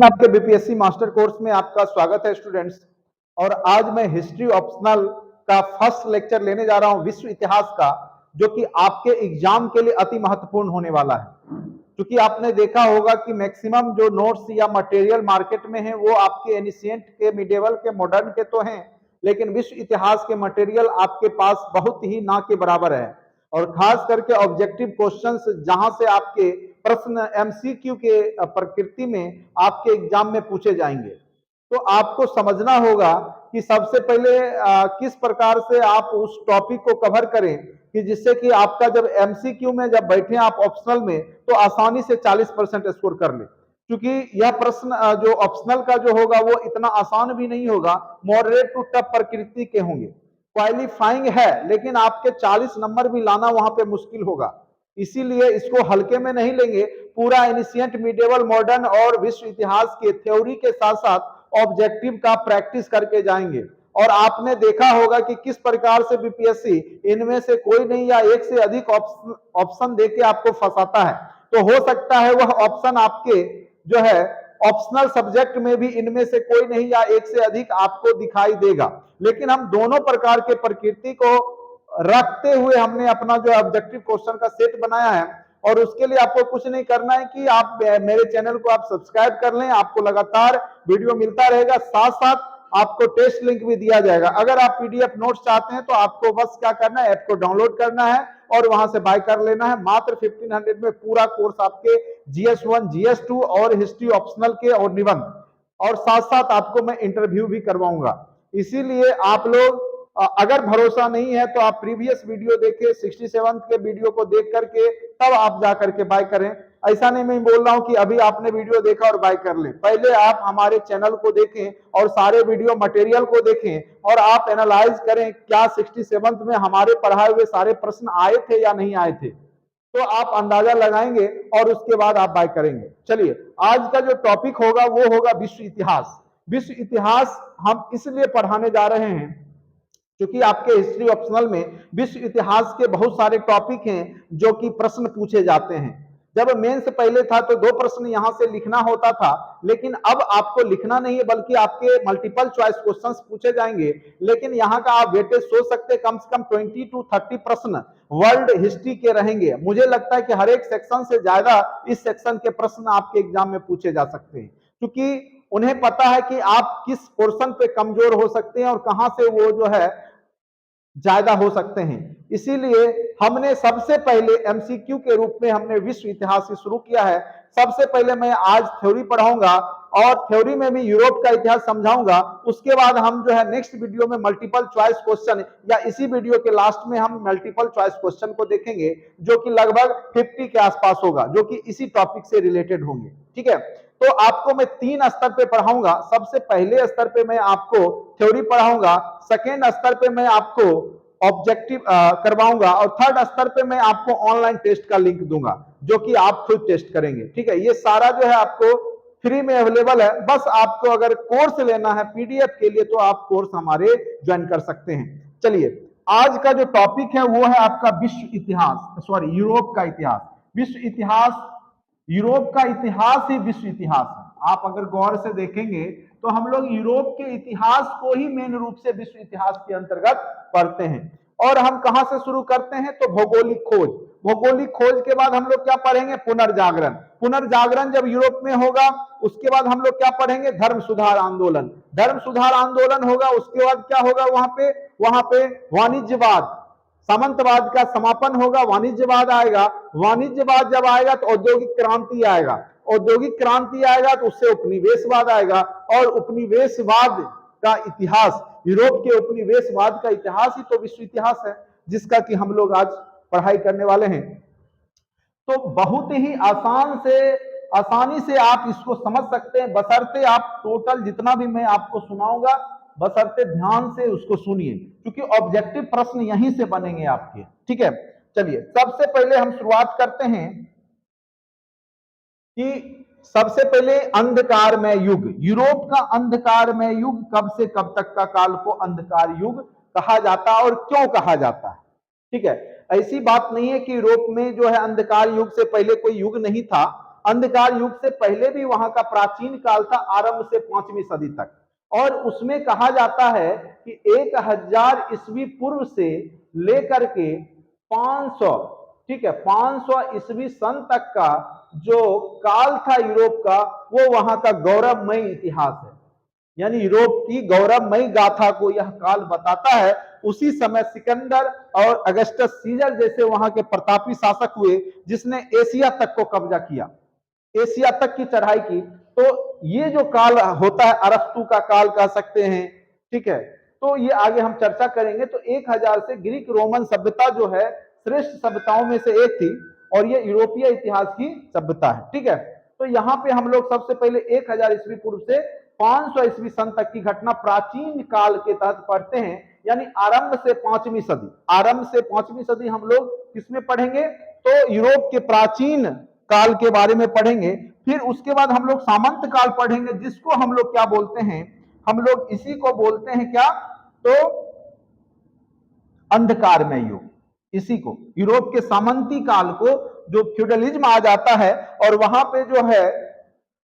आपके BPSC master course में आपका स्वागत है स्टूडेंट्स। और आज मैं हिस्ट्री ऑप्शनल का फर्स्ट लेक्चर लेने जा रहा हूं विश्व इतिहास का, जो कि आपके एग्जाम के लिए अति महत्वपूर्ण होने वाला है। क्योंकि आपने देखा होगा कि मैक्सिमम जो नोट्स या मटेरियल मार्केट में है वो आपके एनिशिएंट के, मिडेवल के, मॉडर्न के तो हैं, लेकिन विश्व इतिहास के मटेरियल आपके पास बहुत ही ना के बराबर है। और खास करके ऑब्जेक्टिव क्वेश्चंस जहां से आपके प्रश्न एमसीक्यू के प्रकृति में आपके एग्जाम में पूछे जाएंगे, तो आपको समझना होगा कि सबसे पहले किस प्रकार से आप उस टॉपिक को कवर करें कि जिससे कि आपका जब एमसीक्यू में जब बैठे आप ऑप्शनल में तो आसानी से 40% स्कोर कर ले। क्योंकि यह प्रश्न जो ऑप्शनल का जो होगा वो इतना आसान भी नहीं होगा, मॉडरेट टू टफ प्रकृति के होंगे। क्वालिफाइंग है लेकिन आपके 40 नंबर भी लाना वहां पे मुश्किल होगा, इसीलिए इसको हल्के में नहीं लेंगे। पूरा एनिशिएंट, मिडेवल, मॉडर्न और विश्व इतिहास के थ्योरी के साथ साथ ऑब्जेक्टिव का प्रैक्टिस करके जाएंगे। और आपने देखा होगा कि किस प्रकार से बीपीएससी इनमें से कोई नहीं या एक से अधिक ऑप्शन देके आपको फंसाता है। तो हो सकता है वह ऑप्शन आपके जो है ऑप्शनल सब्जेक्ट में भी इनमें से कोई नहीं या एक से अधिक आपको दिखाई देगा, लेकिन हम दोनों प्रकार के प्रकृति को रखते हुए हमने अपना जो ऑब्जेक्टिव क्वेश्चन का सेट बनाया है। और उसके लिए आपको कुछ नहीं करना है कि आप मेरे चैनल को आप सब्सक्राइब कर लें, आपको लगातार वीडियो मिलता रहेगा, साथ साथ आपको टेस्ट लिंक भी दिया जाएगा। अगर आप पीडीएफ नोट्स चाहते हैं तो आपको बस क्या करना है, ऐप को डाउनलोड करना है और वहां से बाय कर लेना है। मात्र 1500 में पूरा कोर्स आपके GS1, GS2 और हिस्ट्री ऑप्शनल के और निबंध, और साथ साथ आपको मैं इंटरव्यू भी करवाऊंगा। इसीलिए आप लोग अगर भरोसा नहीं है तो आप प्रीवियस वीडियो देखे, 67 के वीडियो को देख करके तब आप जा करके बाय करें। ऐसा नहीं मैं बोल रहा हूं कि अभी आपने वीडियो देखा और बाय कर ले, पहले आप हमारे चैनल को देखें और सारे वीडियो मटेरियल को देखें और आप एनालाइज करें क्या 67 में हमारे पढ़ाए हुए सारे प्रश्न आए थे या नहीं आए थे, तो आप अंदाजा लगाएंगे और उसके बाद आप बाय करेंगे। चलिए, आज का जो टॉपिक होगा वो होगा विश्व इतिहास। विश्व इतिहास हम इसलिए पढ़ाने जा रहे हैं क्योंकि आपके हिस्ट्री ऑप्शनल में विश्व इतिहास के बहुत सारे टॉपिक हैं जो कि प्रश्न पूछे जाते हैं। जब मेंस पहले था तो 2 प्रश्न यहां से लिखना होता था, लेकिन अब आपको लिखना नहीं है बल्कि आपके मल्टीपल चॉइस क्वेश्चंस पूछे जाएंगे। लेकिन यहां का आप वेटेज सोच सकते हैं कम से कम 20 to 30 प्रश्न वर्ल्ड हिस्ट्री के रहेंगे। मुझे लगता है कि हर एक सेक्शन से ज्यादा इस सेक्शन के प्रश्न आपके एग्जाम में पूछे जा सकते हैं, क्योंकि उन्हें पता है कि आप किस पोर्शन पे कमजोर हो सकते हैं और कहां से वो जो है ज्यादा हो सकते हैं। इसीलिए हमने सबसे पहले एमसीक्यू के रूप में हमने विश्व इतिहास से शुरू किया है। सबसे पहले मैं आज थ्योरी पढ़ाऊंगा और थ्योरी में भी यूरोप का इतिहास समझाऊंगा। उसके बाद हम जो है नेक्स्ट वीडियो में मल्टीपल चॉइस क्वेश्चन, या इसी वीडियो के लास्ट में हम मल्टीपल चॉइस क्वेश्चन को देखेंगे जो कि लगभग 50 के आसपास होगा, जो कि इसी टॉपिक से रिलेटेड होंगे। ठीक है, तो आपको मैं 3 स्तर पे पढ़ाऊंगा। सबसे पहले स्तर पे मैं आपको थ्योरी पढ़ाऊंगा, सेकेंड स्तर पे मैं आपको ऑब्जेक्टिव करवाऊंगा और थर्ड स्तर पे मैं आपको ऑनलाइन टेस्ट का लिंक दूंगा जो कि आप खुद टेस्ट करेंगे। ठीक है, ये सारा जो है आपको फ्री में अवेलेबल है। बस आपको अगर कोर्स लेना है पीडीएफ के लिए तो आप कोर्स हमारे ज्वाइन कर सकते हैं। चलिए, आज का जो टॉपिक है वो है आपका विश्व इतिहास, सॉरी यूरोप का इतिहास। विश्व इतिहास, यूरोप का इतिहास ही विश्व इतिहास है। आप अगर गौर से देखेंगे तो हम लोग यूरोप के इतिहास को ही मेन रूप से विश्व इतिहास के अंतर्गत पढ़ते हैं। और हम कहां से शुरू करते हैं तो भौगोलिक खोज। भौगोलिक खोज के बाद हम लोग क्या पढ़ेंगे, पुनर्जागरण। पुनर्जागरण जब यूरोप में होगा उसके बाद हम लोग क्या पढ़ेंगे, धर्म सुधार आंदोलन। धर्म सुधार आंदोलन होगा, उसके बाद क्या होगा वहां पे वाणिज्यवाद, सामंतवाद का समापन होगा, वाणिज्यवाद आएगा। वाणिज्यवाद जब आएगा तो औद्योगिक क्रांति आएगा, औद्योगिक क्रांति आएगा तो उससे उपनिवेशवाद आएगा। और उपनिवेशवाद का इतिहास, यूरोप के उपनिवेशवाद का इतिहास ही तो विश्व इतिहास है जिसका कि हम लोग आज पढ़ाई करने वाले हैं। तो बहुत ही आसानी से आप इसको समझ सकते हैं, बशर्ते आप टोटल जितना भी मैं आपको सुनाऊंगा बशर्ते ध्यान से उसको सुनिए, क्योंकि ऑब्जेक्टिव प्रश्न यहीं से बनेंगे आपके। ठीक है, चलिए सबसे पहले हम शुरुआत करते हैं कि सबसे पहले अंधकारमय युग। यूरोप का अंधकारमय युग, कब से कब तक का काल को अंधकार युग कहा जाता है और क्यों कहा जाता है। ठीक है, ऐसी बात नहीं है कि यूरोप में जो है अंधकार युग से पहले कोई युग नहीं था। अंधकार युग से पहले भी वहां का प्राचीन काल था, आरंभ से 5वीं सदी तक। और उसमें कहा जाता है कि 1000 ईस्वी पूर्व से लेकर के 500, ठीक है, 500 ईस्वी सन तक का जो काल था यूरोप का, वो वहां का गौरवमय इतिहास है। यानी यूरोप की गौरवमयी गाथा को यह काल बताता है। उसी समय सिकंदर और अगस्टस सीजर जैसे वहां के प्रतापी शासक हुए, जिसने एशिया तक को कब्जा किया, एशिया तक की चढ़ाई की। तो ये जो काल होता है, अरस्तु का काल कह सकते हैं, ठीक है। तो ये आगे हम चर्चा करेंगे। तो 1000 से ग्रीक रोमन सभ्यता जो है श्रेष्ठ सभ्यताओं में से एक थी, और ये यूरोपीय इतिहास की सभ्यता है, ठीक है। तो यहाँ पे हम लोग सबसे पहले 1000 ईस्वी पूर्व से 500 ईस्वी सन तक की घटना प्राचीन काल के तहत पढ़ते हैं, यानी आरंभ से 5वीं सदी। आरंभ से 5वीं सदी हम लोग किसमें पढ़ेंगे? तो यूरोप के प्राचीन काल के बारे में पढ़ेंगे। फिर उसके बाद हम लोग सामंत काल पढ़ेंगे, जिसको हम लोग क्या बोलते हैं? हम लोग इसी को बोलते हैं क्या? तो अंधकारमय युग। इसी को यूरोप के सामंती काल को, जो फ्यूडलिज्म आ जाता है, और वहां पे जो है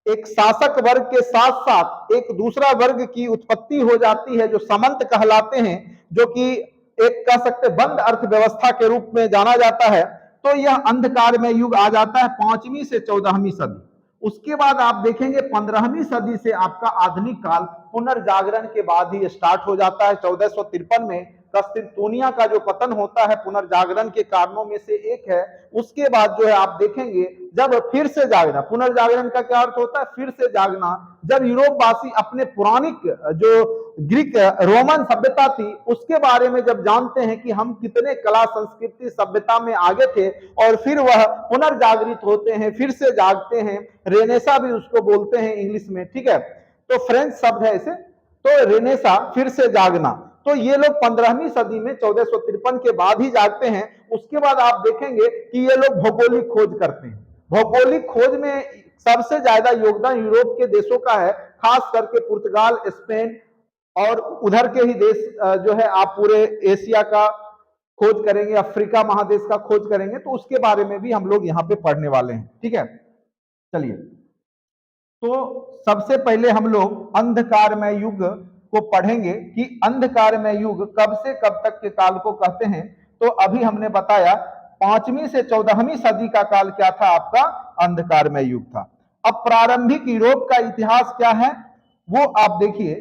एक शासक वर्ग के साथ साथ एक दूसरा वर्ग की उत्पत्ति हो जाती है, जो सामंत कहलाते हैं, जो कि एक कह सकते बंद अर्थव्यवस्था के रूप में जाना जाता है। तो यह अंधकार में युग आ जाता है 5वीं से 14वीं सदी। उसके बाद आप देखेंगे 15वीं सदी से आपका आधुनिक काल पुनर्जागरण के बाद ही स्टार्ट हो जाता है। 1453 में कस्तिनतुनिया का जो पतन होता है, पुनर्जागरण के कारणों में से एक है। उसके बाद जो है आप देखेंगे जब फिर से जागना, पुनर्जागरण का क्या अर्थ होता है? फिर से जागना। जब यूरोपवासी अपने पुरानिक जो ग्रीक रोमन सभ्यता थी उसके बारे में जब जानते हैं कि हम कितने कला संस्कृति सभ्यता में आगे थे, और फिर वह पुनर्जागृत होते हैं, फिर से जागते हैं। रेनेसा भी उसको बोलते हैं इंग्लिश में, ठीक है। तो फ्रेंच शब्द है इसे, तो रेनेसा फिर से जागना। तो ये लोग 15वीं सदी में 1453 के बाद ही जागते हैं। उसके बाद आप देखेंगे कि ये लोग भौगोलिक खोज करते हैं। भौगोलिक खोज में सबसे ज्यादा योगदान यूरोप के देशों का है, खास करके पुर्तगाल, स्पेन, और उधर के ही देश जो है आप पूरे एशिया का खोज करेंगे, अफ्रीका महादेश का खोज करेंगे, तो उसके बारे में भी हम लोग यहाँ पे पढ़ने वाले हैं, ठीक है। चलिए, तो सबसे पहले हम लोग अंधकारमय युग को पढ़ेंगे कि अंधकारमय युग कब से कब तक के काल को कहते हैं। तो अभी हमने बताया 5वीं से 14वीं सदी का काल क्या था? आपका अंधकारमय युग था। अब प्रारंभिक यूरोप का इतिहास क्या है वो आप देखिए,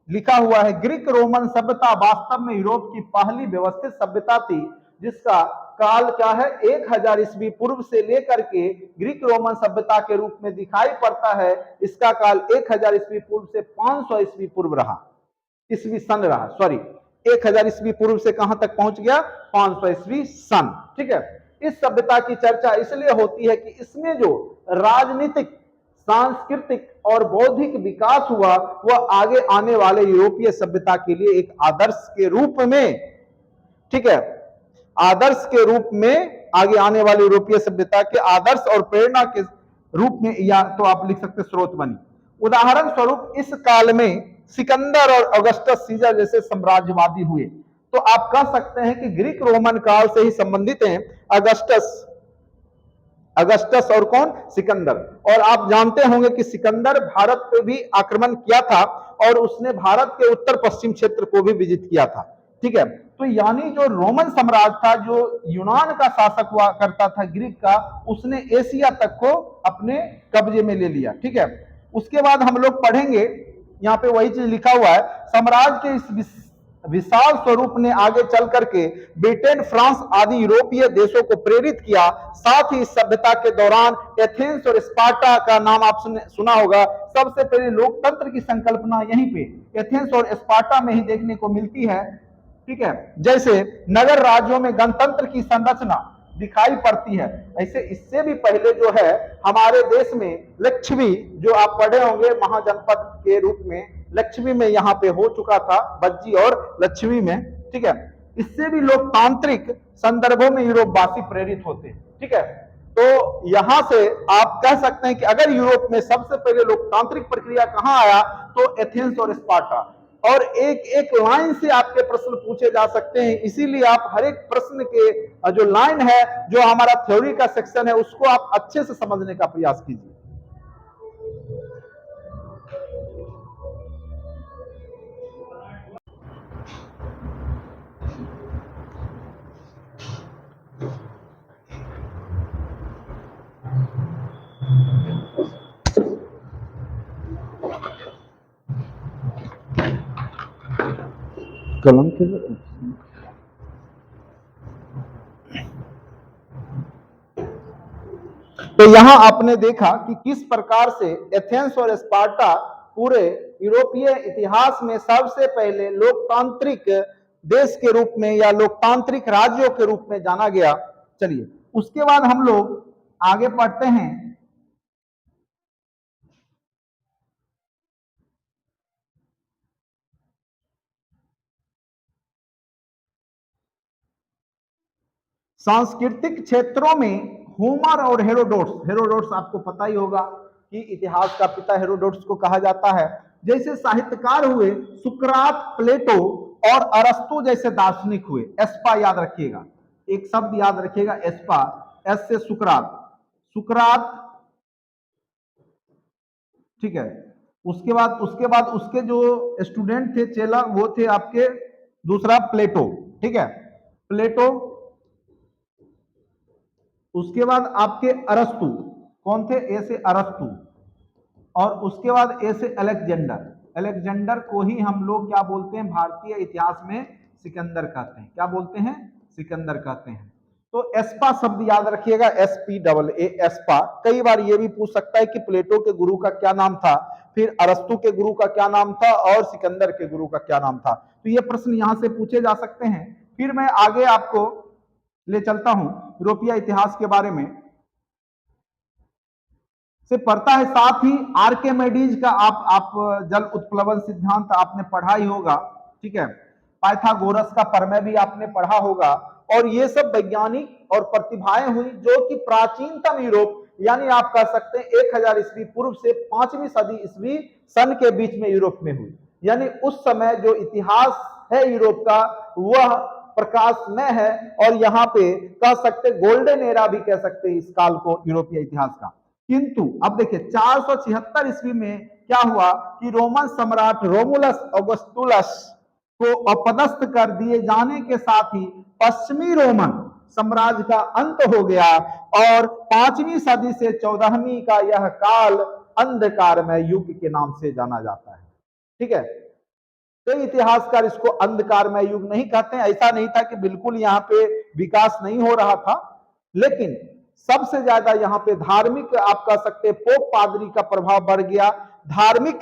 लिखा हुआ है, ग्रीक रोमन सभ्यता वास्तव में यूरोप की पहली व्यवस्थित सभ्यता थी, जिसका काल क्या है? 1000 ईस्वी पूर्व से लेकर के ग्रीक रोमन सभ्यता के रूप में दिखाई पड़ता है। इसका काल 1000 ईस्वी पूर्व से 500 ईस्वी पूर्व रहा, ईस्वी सन रहा, सॉरी, 1000 ईस्वी पूर्व से कहां तक पहुंच गया? 500 ईस्वी सन, ठीक है। इस सभ्यता की चर्चा इसलिए होती है कि इसमें जो राजनीतिक, सांस्कृतिक और बौद्धिक विकास हुआ, वह आगे आने वाले यूरोपीय सभ्यता के लिए एक आदर्श के रूप में, ठीक है, आदर्श के रूप में आगे आने वाली यूरोपीय सभ्यता के आदर्श और प्रेरणा के रूप में, या तो आप लिख सकते स्रोत बनी। उदाहरण स्वरूप इस काल में सिकंदर और अगस्टस सीजर जैसे साम्राज्यवादी हुए। तो आप कह सकते हैं कि ग्रीक रोमन काल से ही संबंधित हैं अगस्टस और कौन? सिकंदर। और आप जानते होंगे कि सिकंदर भारत पे भी आक्रमण किया था, और उसने भारत के उत्तर पश्चिम क्षेत्र को भी विजिट किया था, ठीक है। तो यानी जो रोमन साम्राज्य था, जो यूनान का शासक हुआ करता था ग्रीक का, उसने एशिया तक को अपने कब्जे में ले लिया, ठीक है। उसके बाद हम लोग पढ़ेंगे, यहाँ पे वही चीज लिखा हुआ है, साम्राज्य के इस विशाल स्वरूप ने आगे चल करके ब्रिटेन, फ्रांस आदि यूरोपीय देशों को प्रेरित किया। साथ ही इस सभ्यता के दौरान एथेंस और स्पार्टा का नाम आप सुना होगा। सबसे पहले लोकतंत्र की संकल्पना यहीं पे एथेंस और स्पार्टा में ही देखने को मिलती है, ठीक है। जैसे नगर राज्यों में गणतंत्र की संरचना दिखाई पड़ती है, ऐसे इससे भी पहले जो है हमारे देश में लक्ष्मी, जो आप पढ़े होंगे महाजनपद के रूप में, लक्ष्मी में यहाँ पे हो चुका था, बज्जी और लक्ष्मी में, ठीक है। इससे भी लोकतांत्रिक संदर्भों में यूरोपवासी प्रेरित होते हैं, ठीक है। तो यहां से आप कह सकते हैं कि अगर यूरोप में सबसे पहले लोकतांत्रिक प्रक्रिया कहां आया, तो एथेंस और स्पार्टा। और एक एक लाइन से आपके प्रश्न पूछे जा सकते हैं। इसीलिए आप हर एक प्रश्न के जो लाइन है, जो हमारा थ्योरी का सेक्शन है, उसको आप अच्छे से समझने का प्रयास कीजिए। कलम के तो यहां आपने देखा कि किस प्रकार से एथेंस और स्पार्टा पूरे यूरोपीय इतिहास में सबसे पहले लोकतांत्रिक देश के रूप में या लोकतांत्रिक राज्यों के रूप में जाना गया। चलिए उसके बाद हम लोग आगे पढ़ते हैं। सांस्कृतिक क्षेत्रों में होमर और हेरोडोट्स, हेरोडोट्स आपको पता ही होगा कि इतिहास का पिता हेरोडोट्स को कहा जाता है। जैसे साहित्यकार हुए सुकरात, प्लेटो और अरस्तु जैसे दार्शनिक हुए। एस्पा याद रखिएगा, एक शब्द याद रखिएगा, एस्पा, एस से सुकरात, सुकरात, ठीक है। उसके बाद उसके जो स्टूडेंट थे, चेला, वो थे आपके दूसरा प्लेटो, ठीक है, प्लेटो। उसके बाद आपके अरस्तु, कौन थे? ए से अरस्तु। और उसके बाद ए से अलेक्जेंडर। अलेक्जेंडर को ही हम लोग क्या बोलते हैं भारतीय इतिहास में? सिकंदर कहते हैं। क्या बोलते हैं? सिकंदर कहते हैं। तो एस्पा शब्द याद रखिएगा, एस पी डबल ए, एस्पा। कई बार ये भी पूछ सकता है कि प्लेटो के गुरु का क्या नाम था, फिर अरस्तु के गुरु का क्या नाम था, और सिकंदर के गुरु का क्या नाम था। तो ये प्रश्न यहां से पूछे जा सकते हैं। फिर मैं आगे आपको ले चलता हूं यूरोपीय इतिहास के बारे में से पढ़ता है। साथ ही आर्किमिडीज का आप जल उत्प्लवन सिद्धांत आपने पढ़ा ही होगा, ठीक है। पाइथागोरस का प्रमेय भी आपने पढ़ा होगा। और ये सब वैज्ञानिक और प्रतिभाएं हुई जो कि प्राचीनतम यूरोप, यानी आप कह सकते हैं 1000 ईस्वी पूर्व से 5वीं सदी ईस्वी सन के बीच में यूरोप में हुई। यानी उस समय जो इतिहास है यूरोप का, वह प्रकाशमय है। और यहाँ पे कह सकते गोल्डन एरा भी कह सकते हैं इस काल को यूरोपीय इतिहास का। किंतु अब देखिए 476 ईस्वी में क्या हुआ कि रोमन सम्राट रोमुलस ऑगस्टुलस को अपदस्थ कर दिए जाने के साथ ही पश्चिमी रोमन साम्राज्य का अंत हो गया। और 5वीं सदी से 14वीं का यह काल अंधकारमय युग के नाम से जाना जाता है, ठीक है। कई इतिहासकार इसको अंधकारमय युग नहीं कहते हैं। ऐसा नहीं था कि बिल्कुल यहाँ पे विकास नहीं हो रहा था, लेकिन सबसे ज्यादा यहाँ पे धार्मिक, आप कह सकते हैं पोप पादरी का प्रभाव बढ़ गया, धार्मिक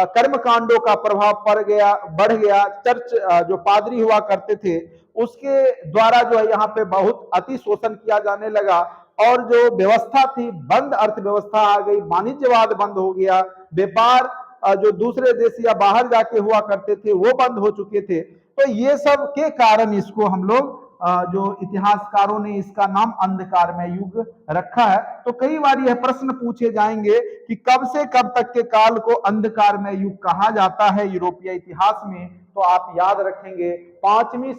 कर्मकांडों का प्रभाव बढ़ गया। चर्च जो पादरी हुआ करते थे उसके द्वारा जो है यहाँ पे बहुत अति शोषण किया जाने लगा। और जो व्यवस्था थी, बंद अर्थव्यवस्था आ गई, वाणिज्यवाद बंद हो गया, व्यापार जो दूसरे देश या बाहर जाके हुआ करते थे वो बंद हो चुके थे। तो ये सब के कारण इसको हम लोग जो इतिहासकारों ने इसका नाम अंधकारमय युग रखा है। तो कई बार यह प्रश्न पूछे जाएंगे कि कब से कब तक के काल को अंधकारमय युग कहा जाता है यूरोपीय इतिहास में। तो आप याद रखेंगे 5वीं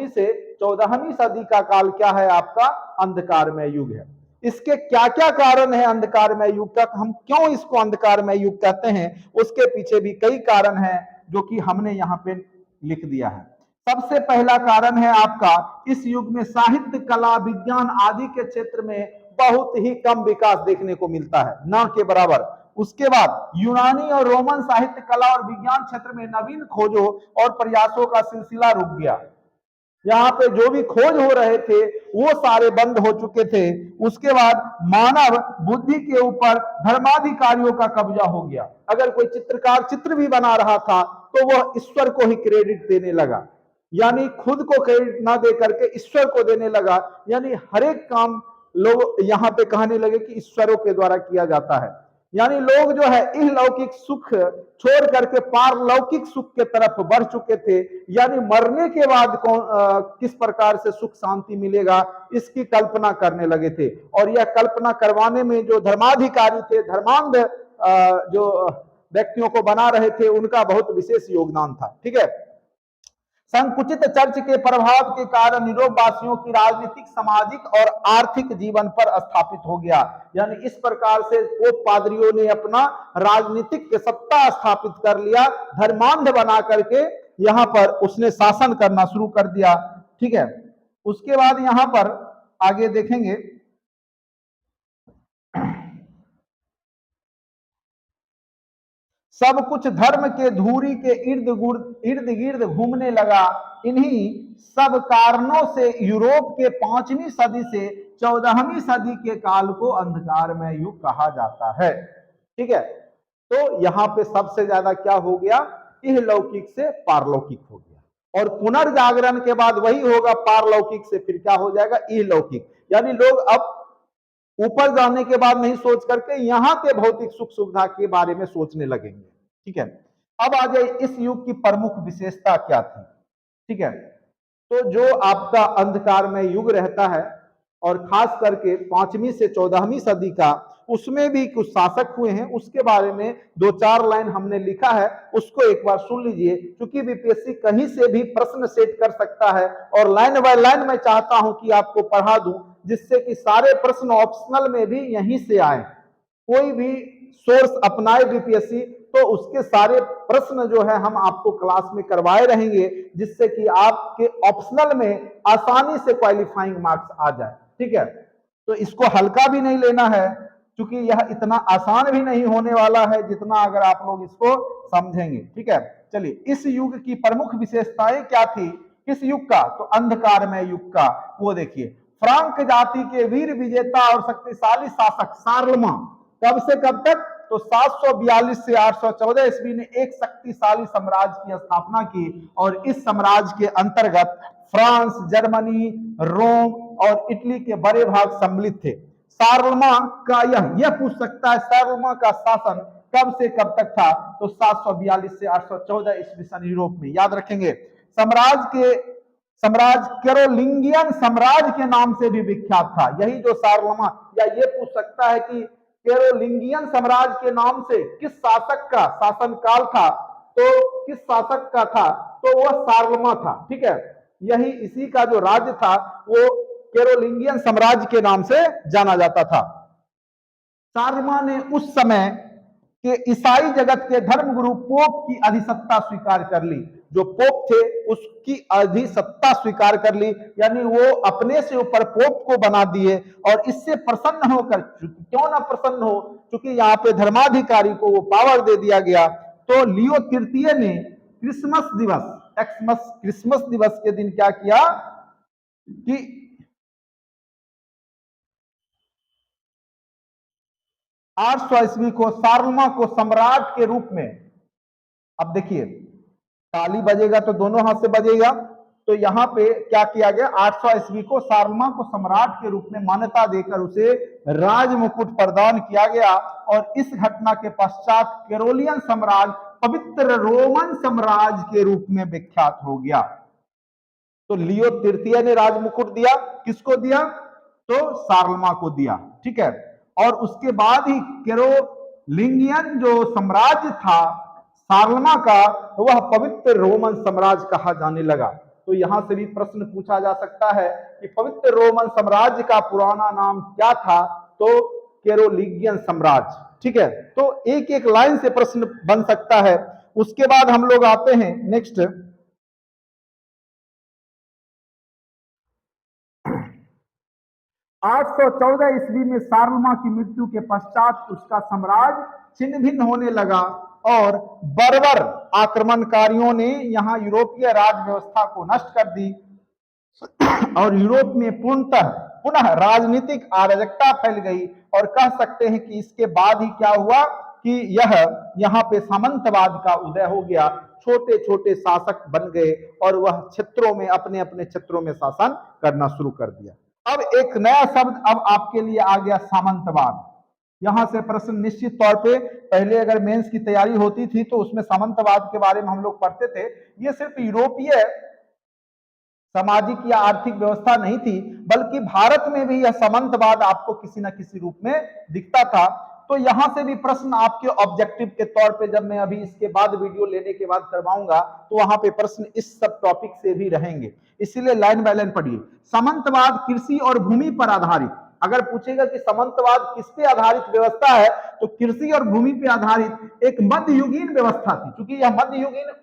से 14वीं सदी का काल क्या है? आपका अंधकारमय युग है। इसके क्या क्या कारण है अंधकारमय युग का, हम क्यों इसको अंधकारमय युग कहते हैं, उसके पीछे भी कई कारण हैं जो कि हमने यहाँ पे लिख दिया है। सबसे पहला कारण है आपका, इस युग में साहित्य, कला, विज्ञान आदि के क्षेत्र में बहुत ही कम विकास देखने को मिलता है, ना के बराबर। उसके बाद यूनानी और रोमन साहित्य, कला और विज्ञान क्षेत्र में नवीन खोजों और प्रयासों का सिलसिला रुक गया। यहाँ पे जो भी खोज हो रहे थे वो सारे बंद हो चुके थे। उसके बाद मानव बुद्धि के ऊपर धर्माधिकारियों का कब्जा हो गया। अगर कोई चित्रकार चित्र भी बना रहा था तो वह ईश्वर को ही क्रेडिट देने लगा, यानी खुद को क्रेडिट ना दे करके ईश्वर को देने लगा। यानी हर एक काम लोग यहाँ पे कहने लगे कि ईश्वरों के द्वारा किया जाता है। यानी लोग जो है इहलौकिक सुख छोड़ करके पारलौकिक सुख के तरफ बढ़ चुके थे। यानी मरने के बाद किस प्रकार से सुख शांति मिलेगा इसकी कल्पना करने लगे थे। और यह कल्पना करवाने में जो धर्माधिकारी थे, धर्मांध जो व्यक्तियों को बना रहे थे, उनका बहुत विशेष योगदान था। ठीक है, संकुचित चर्च के प्रभाव के कारण यूरोप वासियों की राजनीतिक, सामाजिक और आर्थिक जीवन पर स्थापित हो गया। यानी इस प्रकार से पोप पादरियों ने अपना राजनीतिक सत्ता स्थापित कर लिया, धर्मांध बना करके यहां पर उसने शासन करना शुरू कर दिया। ठीक है, उसके बाद यहां पर आगे देखेंगे, सब कुछ धर्म के धूरी के इर्द गिर्द घूमने लगा। इन्हीं सब कारणों से यूरोप के 5वीं सदी से 14वीं सदी के काल को अंधकारमय युग कहा जाता है। ठीक है, तो यहां पे सबसे ज्यादा क्या हो गया, इहलौकिक से पारलौकिक हो गया, और पुनर्जागरण के बाद वही होगा, पारलौकिक से फिर क्या हो जाएगा, इहलौकिक। यानी लोग अब ऊपर जाने के बाद नहीं सोच करके यहाँ के भौतिक सुख सुविधा के बारे में सोचने लगेंगे। ठीक है, अब आ जाए इस युग की प्रमुख विशेषता क्या थी। ठीक है, तो जो आपका अंधकार में युग रहता है, और खास करके 5वीं से 14वीं सदी का, उसमें भी कुछ शासक हुए हैं, उसके बारे में 2-4 लाइन हमने लिखा है, उसको एक बार सुन लीजिए, क्योंकि बीपीएससी कहीं से भी प्रश्न सेट कर सकता है, और लाइन बाय लाइन मैं चाहता हूं कि आपको पढ़ा दूं, जिससे कि सारे प्रश्न ऑप्शनल में भी यहीं से आए। कोई भी सोर्स अपनाए बीपीएससी तो उसके सारे प्रश्न जो है हम आपको क्लास में करवाए रहेंगे, जिससे कि आपके ऑप्शनल में आसानी से क्वालिफाइंग मार्क्स आ जाए। ठीक है, तो इसको हल्का भी नहीं लेना है, क्योंकि यह इतना आसान भी नहीं होने वाला है जितना अगर आप लोग इसको समझेंगे। ठीक है, चलिए, इस युग की प्रमुख विशेषताएं क्या थी, किस युग का, तो अंधकारमय युग का। वो देखिए, फ्रांक जाति के वीर विजेता और शक्तिशाली शासक शार्लमा, कब से कब तक, तो 742 से 814 ईस्वी ने एक शक्तिशाली साम्राज्य की स्थापना की, और इस साम्राज्य के अंतर्गत फ्रांस, जर्मनी, रोम और इटली के बड़े भाग सम्मिलित थे। शार्लमा का यह पूछ सकता है, शार्लमा का शासन कब से कब तक था, तो 742 से 814 ईस्वी सन यूरोप में। याद रखेंगे, साम्राज्य कैरोलिंगियन साम्राज्य के नाम से भी विख्यात था। यही जो शार्लमा, या ये पूछ सकता है कि कैरोलिंगियन साम्राज्य के नाम से किस शासक का शासनकाल था, तो किस शासक का था, तो वह शार्लमा था। ठीक है, यही इसी का जो राज्य था वो कैरोलिंगियन साम्राज्य के नाम से जाना जाता था। शार्लमा ने उस समय के ईसाई जगत के धर्मगुरु पोप की अधिसत्ता स्वीकार कर ली। जो पोप थे उसकी अधिसत्ता स्वीकार कर ली, यानी वो अपने से ऊपर पोप को बना दिए, और इससे प्रसन्न होकर, क्यों ना प्रसन्न हो, क्योंकि यहाँ पे धर्माधिकारी को वो पावर दे दिया गया। तो लियो तृतीय ने क्रिसमस दिवस के दिन क्या किया कि 800 ईस्वी को शार्लमा को सम्राट के रूप में, अब देखिए ताली बजेगा तो दोनों हाथ से बजेगा, तो यहां पे क्या किया गया, 800 ईस्वी को शार्लमा को सम्राट के रूप में मान्यता देकर उसे राज मुकुट प्रदान किया गया, और इस घटना के पश्चात कैरोलियन साम्राज्य पवित्र रोमन साम्राज्य के रूप में विख्यात हो गया। तो लियो तृतीय ने राज मुकुट दिया, किसको दिया, तो शार्लमा को दिया। ठीक है, और उसके बाद ही कैरोलिंगियन जो साम्राज्य था शार्लमा का, वह पवित्र रोमन साम्राज्य कहा जाने लगा। तो यहां से भी प्रश्न पूछा जा सकता है कि पवित्र रोमन साम्राज्य का पुराना नाम क्या था, तो कैरोलिंगियन साम्राज्य। ठीक है, तो एक एक लाइन से प्रश्न बन सकता है। उसके बाद हम लोग आते हैं नेक्स्ट, 814 ईस्वी में शार्लमा की मृत्यु के पश्चात उसका साम्राज्य छिन्न भिन्न होने लगा, और बर्बर आक्रमणकारियों ने यहां यूरोपीय राज व्यवस्था को नष्ट कर दी, और यूरोप में पुनः राजनीतिक अराजकता फैल गई। और कह सकते हैं कि इसके बाद ही क्या हुआ कि यहाँ पे सामंतवाद का उदय हो गया, छोटे छोटे शासक बन गए, और वह क्षेत्रों में अपने अपने क्षेत्रों में शासन करना शुरू कर दिया। अब एक नया शब्द अब आपके लिए आ गया, सामंतवाद। यहां से प्रश्न निश्चित तौर पे, पहले अगर मेंस की तैयारी होती थी तो उसमें सामंतवाद के बारे में हम लोग पढ़ते थे। ये सिर्फ यूरोपीय सामाजिक या आर्थिक व्यवस्था नहीं थी, बल्कि भारत में भी यह सामंतवाद आपको किसी न किसी रूप में दिखता था। तो यहां से भी प्रश्न आपके ऑब्जेक्टिव के तौर पे जब मैं अभी इसके बाद वीडियो लेने के बाद करवाऊंगा तो वहां पे प्रश्न इस सब टॉपिक से भी रहेंगे, इसीलिए लाइन बाय लाइन पढ़िए। सामंतवाद कृषि और भूमि पर आधारित, अगर पूछेगा कि सामंतवाद किस पे आधारित व्यवस्था है तो कृषि और भूमि पे आधारित एक मध्ययुगीन व्यवस्था थी। क्योंकि यह मध्ययुगीन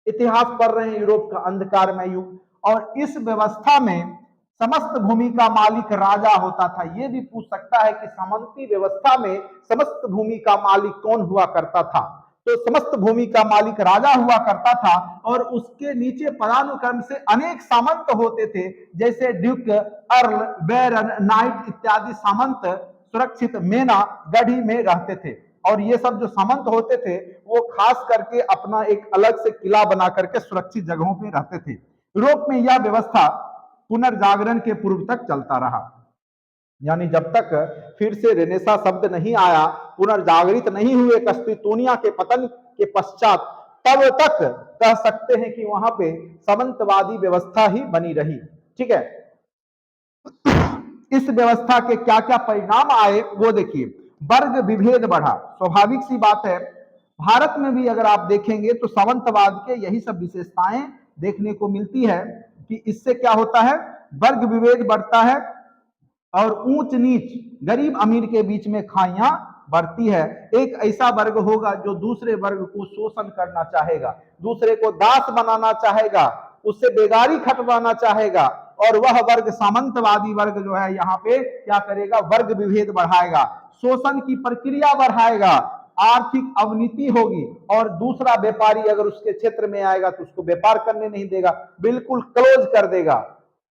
इतिहास पढ़ रहे हैं, यूरोप का अंधकारमय युग, और इस व्यवस्था में समस्त भूमि का मालिक राजा होता था। यह भी पूछ सकता है कि सामंती व्यवस्था में समस्त भूमि का मालिक कौन हुआ करता था, तो समस्त भूमि का मालिक राजा हुआ करता था और उसके नीचे पदानुक्रम से अनेक सामंत होते थे, जैसे ड्यूक, अर्ल, बैरन, नाइट इत्यादि सामंत सुरक्षित मेना गढ़ी में रहते थे। और ये सब जो सामंत होते थे वो खास करके अपना एक अलग से किला बना करके सुरक्षित जगहों पे रहते थे। यूरोप में यह व्यवस्था पुनर्जागरण के पूर्व तक चलता रहा, यानी जब तक फिर से रेनेसा शब्द नहीं आया, पुनर्जागृत नहीं हुए कस्तितूनिया के पतन के पश्चात, तब तक कह सकते हैं कि वहां पे सामंतवादी व्यवस्था ही बनी रही। ठीक है, इस व्यवस्था के क्या क्या परिणाम आए वो देखिए। वर्ग विभेद बढ़ा, स्वाभाविक सी बात है, भारत में भी अगर आप देखेंगे तो सामंतवाद के यही सब विशेषताएं देखने को मिलती है कि इससे क्या होता है, वर्ग विभेद बढ़ता है और ऊंच नीच गरीब अमीर के बीच में खाइयां बढ़ती है। एक ऐसा वर्ग होगा जो दूसरे वर्ग को शोषण करना चाहेगा, दूसरे को दास बनाना चाहेगा, उससे बेगारी खटवाना चाहेगा, और वह वर्ग सामंतवादी वर्ग जो है यहाँ पे क्या करेगा, वर्ग विभेद बढ़ाएगा, शोषण की प्रक्रिया बढ़ाएगा, आर्थिक अवनीति होगी, और दूसरा व्यापारी अगर उसके क्षेत्र में आएगा तो उसको व्यापार करने नहीं देगा, बिल्कुल क्लोज कर देगा।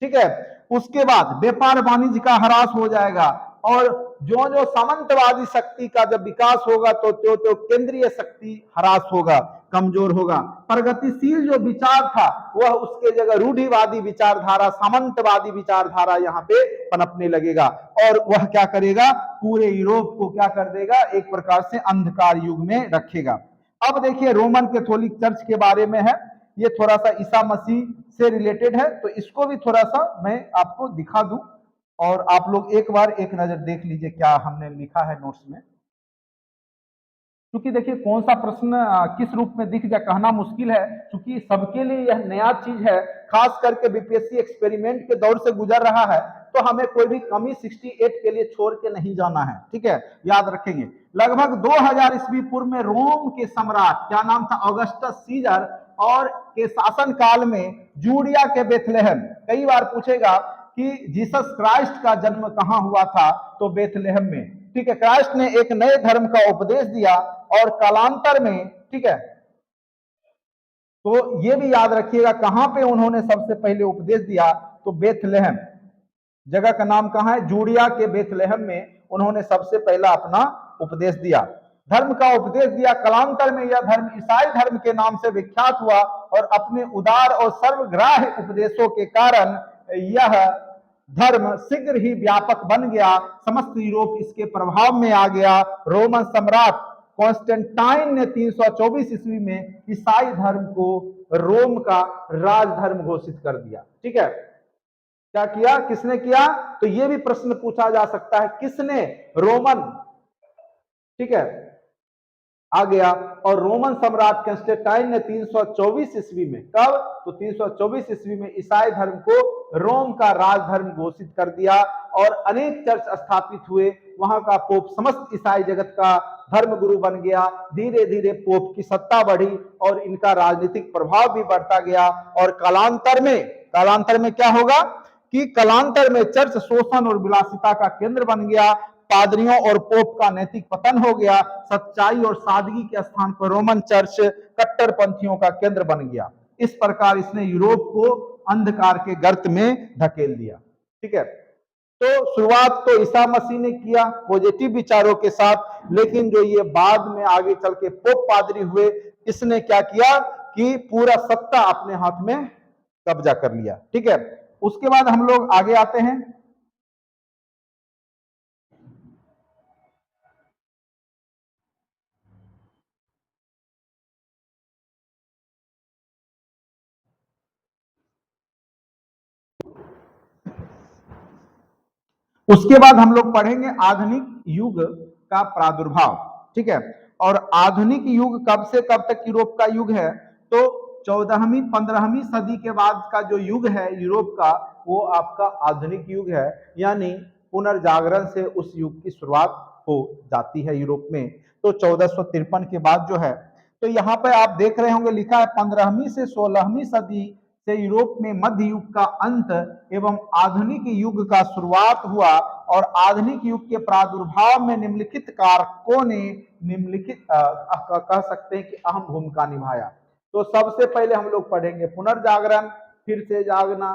ठीक है, उसके बाद व्यापार वाणिज्य का ह्रास हो जाएगा, और जो जो सामंतवादी शक्ति का जब विकास होगा तो केंद्रीय शक्ति ह्रास होगा, कमजोर होगा। प्रगतिशील जो विचार था वह उसके जगह रूढ़िवादी विचारधारा, सामंतवादी विचारधारा यहाँ पे पनपने लगेगा, और वह क्या करेगा, पूरे यूरोप को क्या कर देगा, एक प्रकार से अंधकार युग में रखेगा। अब देखिए रोमन कैथोलिक चर्च के बारे में है, ये थोड़ा सा ईसा मसीह से रिलेटेड है, तो इसको भी थोड़ा सा मैं आपको दिखा दूं और आप लोग एक बार एक नजर देख लीजिए क्या हमने लिखा है नोट्स में। क्योंकि देखिए कौन सा प्रश्न किस रूप में दिख जाए कहना मुश्किल है, क्योंकि सबके लिए यह नया चीज है, खास करके बीपीएससी एक्सपेरिमेंट के दौर से गुजर रहा है, तो हमें कोई भी कमी 68 के लिए छोड़ के नहीं जाना है। ठीक है, याद रखेंगे। लगभग 2000 ईस्वी पूर्व में रोम के सम्राट, क्या नाम था, ऑगस्टस सीजर, और के शासन काल में जूडिया के बेथलेहम, कई बार पूछेगा कि जीसस क्राइस्ट का जन्म कहां हुआ था, तो बेथलेहम में। ठीक है, क्राइस्ट ने एक नए धर्म का उपदेश दिया और कालांतर में, ठीक है, तो ये भी याद रखिएगा कहां पे उन्होंने सबसे पहले उपदेश दिया, तो बेथलेहम, जगह का नाम कहां है, जूडिया के बेथलेहम में उन्होंने सबसे पहला अपना उपदेश दिया, धर्म का उपदेश दिया। कालांतर में यह धर्म ईसाई धर्म के नाम से विख्यात हुआ और अपने उदार और सर्वग्राह्य उपदेशों के कारण यह धर्म शीघ्र ही व्यापक बन गया, समस्त यूरोप इसके प्रभाव में आ गया। रोमन सम्राट कॉन्स्टेंटाइन ने 324 ईस्वी में ईसाई धर्म को रोम का राजधर्म घोषित कर दिया। ठीक है, क्या किया, किसने किया, तो यह भी प्रश्न पूछा जा सकता है, किसने, रोमन, ठीक है, आ गया। और रोमन सम्राट कॉन्स्टेंटाइन ने 324 ईस्वी में, कब, तो 324 ईस्वी में ईसाई धर्म को रोम का राजधर्म घोषित कर दिया और अनेक चर्च स्थापित हुए। वहां का पोप समस्त ईसाई जगत का धर्म गुरु बन गया। धीरे धीरे पोप की सत्ता बढ़ी और इनका राजनीतिक प्रभाव भी बढ़ता गया। और कालांतर में क्या होगा कि कालांतर में चर्च शोषण और विलासिता का केंद्र बन गया, पादरियों और पोप का नैतिक पतन हो गया, सच्चाई और सादगी के स्थान पर रोमन चर्च कट्टरपंथियों का केंद्र बन गया। इस प्रकार इसने यूरोप को अंधकार के गर्त में धकेल दिया। ठीक है, तो शुरुआत तो ईसा मसीह ने किया पॉजिटिव विचारों के साथ, लेकिन जो ये बाद में आगे चल के पोप पादरी हुए, इसने क्या किया कि पूरा सत्ता अपने हाथ में कब्जा कर लिया। ठीक है, उसके बाद हम लोग आगे आते हैं। उसके बाद हम लोग पढ़ेंगे आधुनिक युग का प्रादुर्भाव, ठीक है। और आधुनिक युग कब से कब तक यूरोप का युग है, तो 14वीं 15वीं सदी के बाद का जो युग है यूरोप का, वो आपका आधुनिक युग है। यानी पुनर्जागरण से उस युग की शुरुआत हो जाती है यूरोप में। तो 1453 के बाद जो है, तो यहाँ पे आप देख रहे होंगे लिखा है 15वीं से 16वीं सदी से यूरोप में मध्य युग का अंत एवं आधुनिक युग का शुरुआत हुआ। और आधुनिक युग के प्रादुर्भाव में निम्नलिखित कारकों ने निम्नलिखित कह सकते हैं कि अहम भूमिका निभाया। तो सबसे पहले हम लोग पढ़ेंगे पुनर्जागरण, फिर से जागना,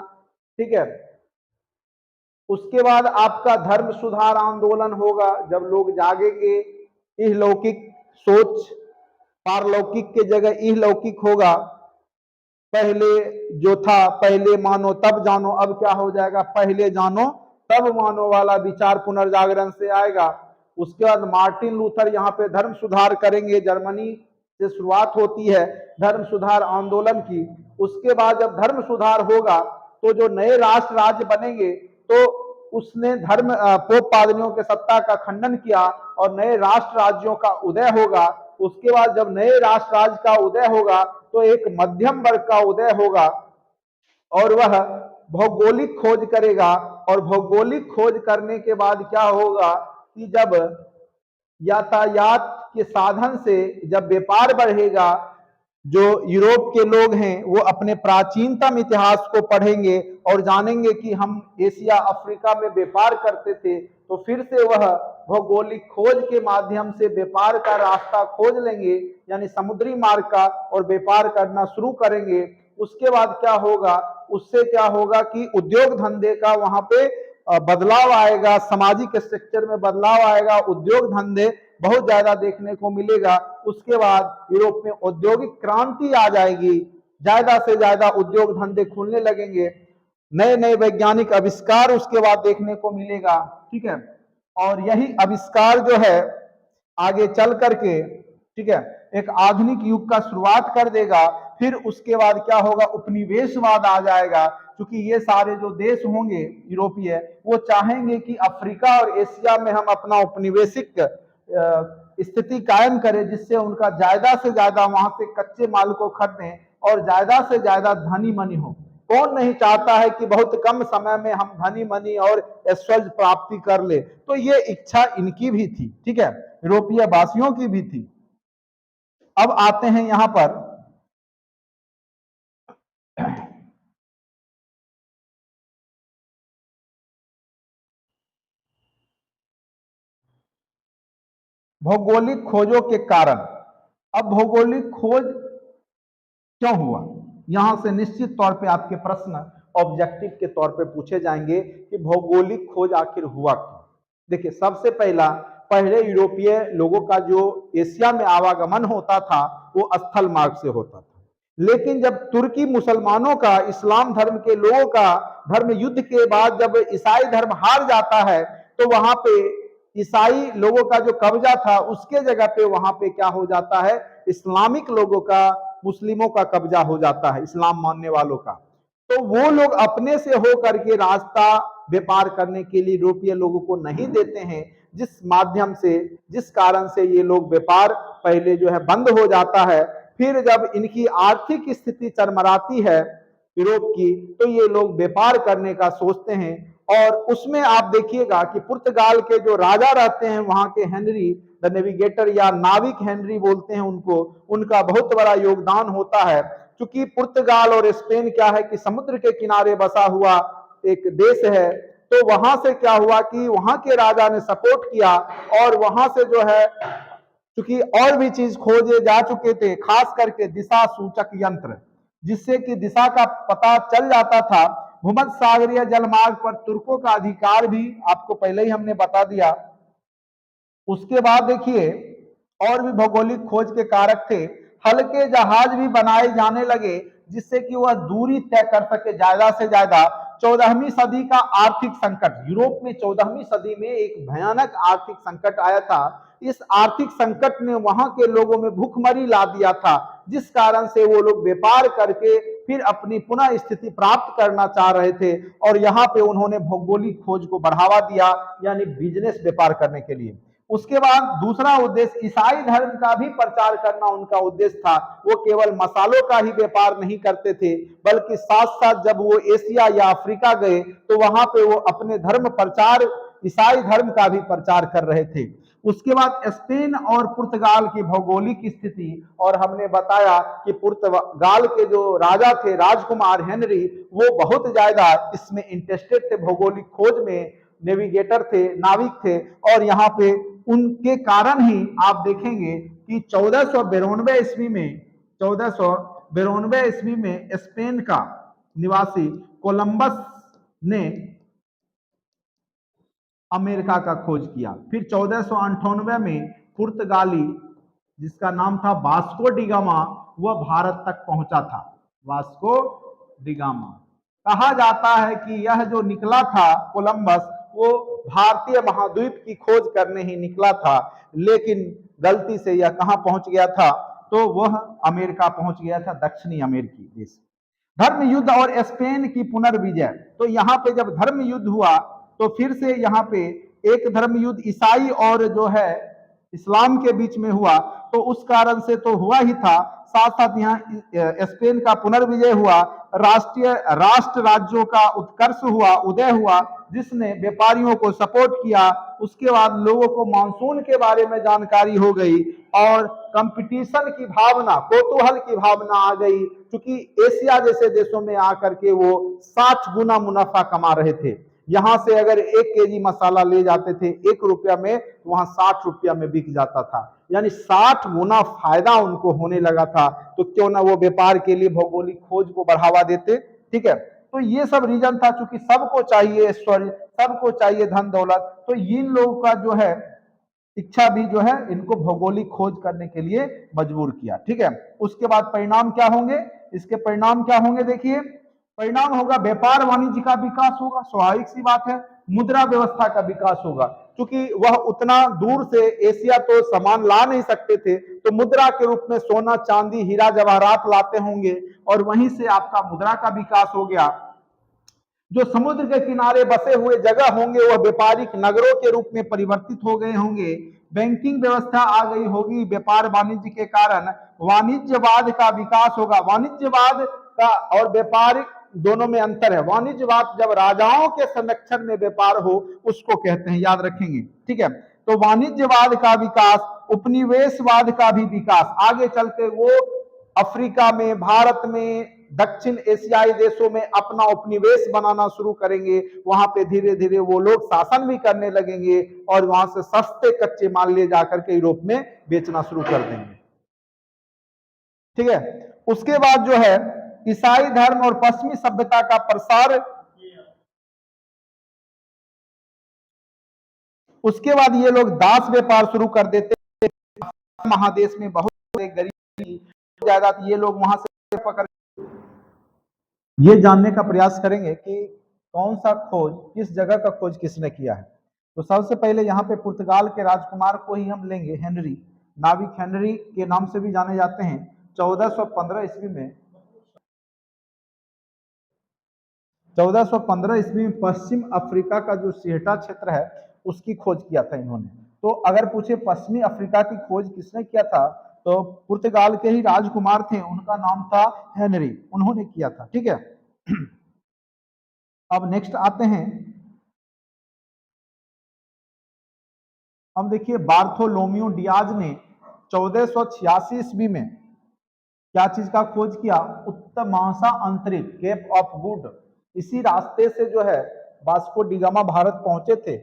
ठीक है। उसके बाद आपका धर्म सुधार आंदोलन होगा, जब लोग जागेंगे, इहलौकिक सोच पारलौकिक के जगह इहलौकिक होगा। पहले जो था पहले मानो तब जानो, अब क्या हो जाएगा, पहले जानो तब मानो वाला विचार पुनर्जागरण से आएगा। उसके बाद मार्टिन लूथर यहाँ पे धर्म सुधार करेंगे, जर्मनी से शुरुआत होती है धर्म सुधार आंदोलन की। उसके बाद जब धर्म सुधार होगा तो जो नए राष्ट्र राज्य बनेंगे, तो उसने धर्म पोप पादरियों के सत्ता का खंडन किया और नए राष्ट्र राज्यों का उदय होगा। उसके बाद जब नए राष्ट्र राज्य का उदय होगा तो एक मध्यम वर्ग का उदय होगा और वह भौगोलिक खोज करेगा। और भौगोलिक खोज करने के बाद क्या होगा कि जब यातायात के साधन से जब व्यापार बढ़ेगा, जो यूरोप के लोग हैं वो अपने प्राचीनतम इतिहास को पढ़ेंगे और जानेंगे कि हम एशिया अफ्रीका में व्यापार करते थे, तो फिर से वह भौगोलिक खोज के माध्यम से व्यापार का रास्ता खोज लेंगे, यानी समुद्री मार्ग का, और व्यापार करना शुरू करेंगे। उसके बाद क्या होगा, उससे क्या होगा कि उद्योग धंधे का वहां पे बदलाव आएगा, सामाजिक स्ट्रक्चर में बदलाव आएगा, उद्योग धंधे बहुत ज्यादा देखने को मिलेगा। उसके बाद यूरोप में औद्योगिक क्रांति आ जाएगी, ज्यादा से ज्यादा उद्योग धंधे खुलने लगेंगे, नए नए वैज्ञानिक आविष्कार उसके बाद देखने को मिलेगा, ठीक है। और यही आविष्कार जो है आगे चल करके, ठीक है, एक आधुनिक युग का शुरुआत कर देगा। फिर उसके बाद क्या होगा, उपनिवेशवाद आ जाएगा, क्योंकि ये सारे जो देश होंगे यूरोपीय, वो चाहेंगे कि अफ्रीका और एशिया में हम अपना उपनिवेशिक स्थिति कायम करें, जिससे उनका ज्यादा से ज्यादा वहां से कच्चे माल को खरीदें और ज्यादा से ज्यादा धनी मनी हो। कौन नहीं चाहता है कि बहुत कम समय में हम धनी मनी और ऐश्वर्य प्राप्ति कर ले। तो ये इच्छा इनकी भी थी, ठीक है, यूरोपीय वासियों की भी थी। अब आते हैं यहां पर भौगोलिक खोजों के कारण। अब भौगोलिक खोज क्यों हुआ, यहां से निश्चित तौर पे आपके प्रश्न ऑब्जेक्टिव के तौर पे पूछे जाएंगे कि भौगोलिक खोज आखिर हुआ क्यों। देखिए, सबसे पहले यूरोपीय लोगों का जो एशिया में आवागमन होता था वो स्थल मार्ग से होता था। लेकिन जब तुर्की मुसलमानों का, इस्लाम धर्म के लोगों का धर्म युद्ध के बाद जब ईसाई धर्म हार जाता है, तो वहां पे ईसाई लोगों का जो कब्जा था उसके जगह पे वहां पे क्या हो जाता है, इस्लामिक लोगों का, मुस्लिमों का कब्जा हो जाता है, इस्लाम मानने वालों का। तो वो लोग अपने से हो करके रास्ता व्यापार करने के लिए यूरोपीय लोगों को नहीं देते हैं, जिस माध्यम से, जिस कारण से ये लोग व्यापार पहले जो है बंद हो जाता है। फिर जब इनकी आर्थिक स्थिति चरमराती है यूरोप की, तो ये लोग व्यापार करने का सोचते हैं। और उसमें आप देखिएगा कि पुर्तगाल के जो राजा रहते हैं वहां के, हेनरी द नेविगेटर या नाविक हेनरी बोलते हैं उनको, उनका बहुत बड़ा योगदान होता है। क्योंकि पुर्तगाल और स्पेन क्या है कि समुद्र के किनारे बसा हुआ एक देश है, तो वहां से क्या हुआ कि वहां के राजा ने सपोर्ट किया और वहां से जो है, क्योंकि और भी चीज खोजे जा चुके थे, खास करके दिशा सूचक यंत्र, जिससे कि दिशा का पता चल जाता था। भूमध्य सागरीय जलमार्ग पर तुर्कों का अधिकार भी आपको पहले ही हमने बता दिया। उसके बाद देखिए, और भी भौगोलिक खोज के कारक थे। हल्के जहाज भी बनाए जाने लगे, जिससे कि वह दूरी तय कर सके ज्यादा से ज्यादा। 14वीं सदी का आर्थिक संकट, यूरोप में 14वीं सदी में एक भयानक आर्थिक संकट आया था। इस आर्थिक संकट ने वहां के लोगों में भूखमरी ला दिया था, जिस कारण से वो लोग व्यापार करके फिर अपनी पुनः स्थिति प्राप्त करना चाह रहे थे। और यहाँ पे उन्होंने भौगोलिक खोज को बढ़ावा दिया, यानी बिजनेस व्यापार करने के लिए। उसके बाद दूसरा उद्देश्य ईसाई धर्म का भी प्रचार करना उनका उद्देश्य था। वो केवल मसालों का ही व्यापार नहीं करते थे, बल्कि साथ साथ जब वो एशिया या अफ्रीका गए तो वहां पे वो अपने धर्म प्रचार, ईसाई धर्म का भी प्रचार कर रहे थे। उसके बाद स्पेन और पुर्तगाल की भौगोलिक स्थिति, और हमने बताया कि पुर्तगाल के जो राजा थे, राजकुमार हेनरी, वो बहुत ज्यादा इसमें इंटरेस्टेड थे, भौगोलिक खोज में, नेविगेटर थे, नाविक थे। और यहाँ पे उनके कारण ही आप देखेंगे कि 1492 ईस्वी में 1492 ईस्वी में स्पेन का निवासी कोलंबस ने अमेरिका का खोज किया। फिर 1498 में पुर्तगाली, जिसका नाम था वास्को डिगामा, वह भारत तक पहुंचा था। वास्को डिगामा, कहा जाता है कि यह जो निकला था कोलंबस, वो भारतीय महाद्वीप की खोज करने ही निकला था, लेकिन गलती से यह कहां पहुंच गया था, तो वह अमेरिका पहुंच गया था, दक्षिणी अमेरिकी देश। धर्म युद्ध और स्पेन की पुनर्विजय, तो यहाँ पे जब धर्म युद्ध हुआ तो फिर से यहाँ पे एक धर्म युद्ध ईसाई और जो है इस्लाम के बीच में हुआ, तो उस कारण से तो हुआ ही था, साथ साथ यहाँ स्पेन का पुनर्विजय हुआ, राष्ट्र राज्यों का उत्कर्ष हुआ, उदय हुआ, जिसने व्यापारियों को सपोर्ट किया। उसके बाद लोगों को मानसून के बारे में जानकारी हो गई और कंपटीशन की भावना, कौतूहल की भावना आ गई, क्योंकि एशिया जैसे देशों में आकर के वो 60 गुना मुनाफा कमा रहे थे। यहां से अगर 1 केजी मसाला ले जाते थे 1 रुपया में, तो वहां 60 रुपया में बिक जाता था, यानी 60 गुना फायदा उनको होने लगा था। तो क्यों ना वो व्यापार के लिए भौगोलिक खोज को बढ़ावा देते। ठीक है, तो ये सब रीजन था, चूंकि सबको चाहिए ऐश्वर्य, सबको चाहिए धन दौलत, तो इन लोगों का जो है इच्छा भी जो है इनको भौगोलिक खोज करने के लिए मजबूर किया। ठीक है, उसके बाद परिणाम क्या होंगे, इसके परिणाम क्या होंगे, देखिए परिणाम होगा व्यापार वाणिज्य का विकास होगा, स्वाभाविक सी बात है। मुद्रा व्यवस्था का विकास होगा, क्योंकि वह उतना दूर से एशिया तो सामान ला नहीं सकते थे, तो मुद्रा के रूप में सोना चांदी हीरा जवाहरात लाते होंगे, और वहीं से आपका मुद्रा का विकास हो गया। जो समुद्र के किनारे बसे हुए जगह होंगे वह व्यापारिक नगरों के रूप में परिवर्तित हो गए होंगे। बैंकिंग व्यवस्था आ गई होगी व्यापार वाणिज्य के कारण। वाणिज्यवाद का विकास होगा। वाणिज्यवाद का और व्यापारिक दोनों में अंतर है। वाणिज्यवाद जब राजाओं के संरक्षण में व्यापार हो उसको कहते हैं, याद रखेंगे। ठीक है, तो वाणिज्यवाद का विकास, उपनिवेशवाद का भी विकास, आगे चल के वो अफ्रीका में, भारत में, दक्षिण एशियाई देशों में अपना उपनिवेश बनाना शुरू करेंगे। वहां पे धीरे धीरे वो लोग शासन भी करने लगेंगे और वहां से सस्ते कच्चे माल ले जाकर के यूरोप में बेचना शुरू कर देंगे। ठीक है, उसके बाद जो है ईसाई धर्म और पश्चिमी सभ्यता का प्रसार। उसके बाद ये लोग दास व्यापार शुरू कर देते। महादेश में बहुत गरीबी ज्यादा, ये लोग वहां से पकड़, ये जानने का प्रयास करेंगे कि कौन सा खोज, किस जगह का खोज किसने किया है। तो सबसे पहले यहाँ पे पुर्तगाल के राजकुमार को ही हम लेंगे, हेनरी, नाविक हेनरी के नाम से भी जाने जाते हैं। 1415 ईस्वी में 1415 ईस्वी में पश्चिम अफ्रीका का जो सिहटा क्षेत्र है उसकी खोज किया था इन्होंने। तो अगर पूछे पश्चिमी अफ्रीका की खोज किसने किया था, तो पुर्तगाल के ही राजकुमार थे, उनका नाम था हेनरी, उन्होंने किया था। ठीक है, अब नेक्स्ट आते हैं, अब देखिए बार्थोलोम्यू डियाज ने 1486 ईस्वी में क्या चीज का खोज किया, उत्तमाशा अंतरिक्ष, केप ऑफ गुड, इसी रास्ते से जो है वास्को डिगामा भारत पहुंचे थे,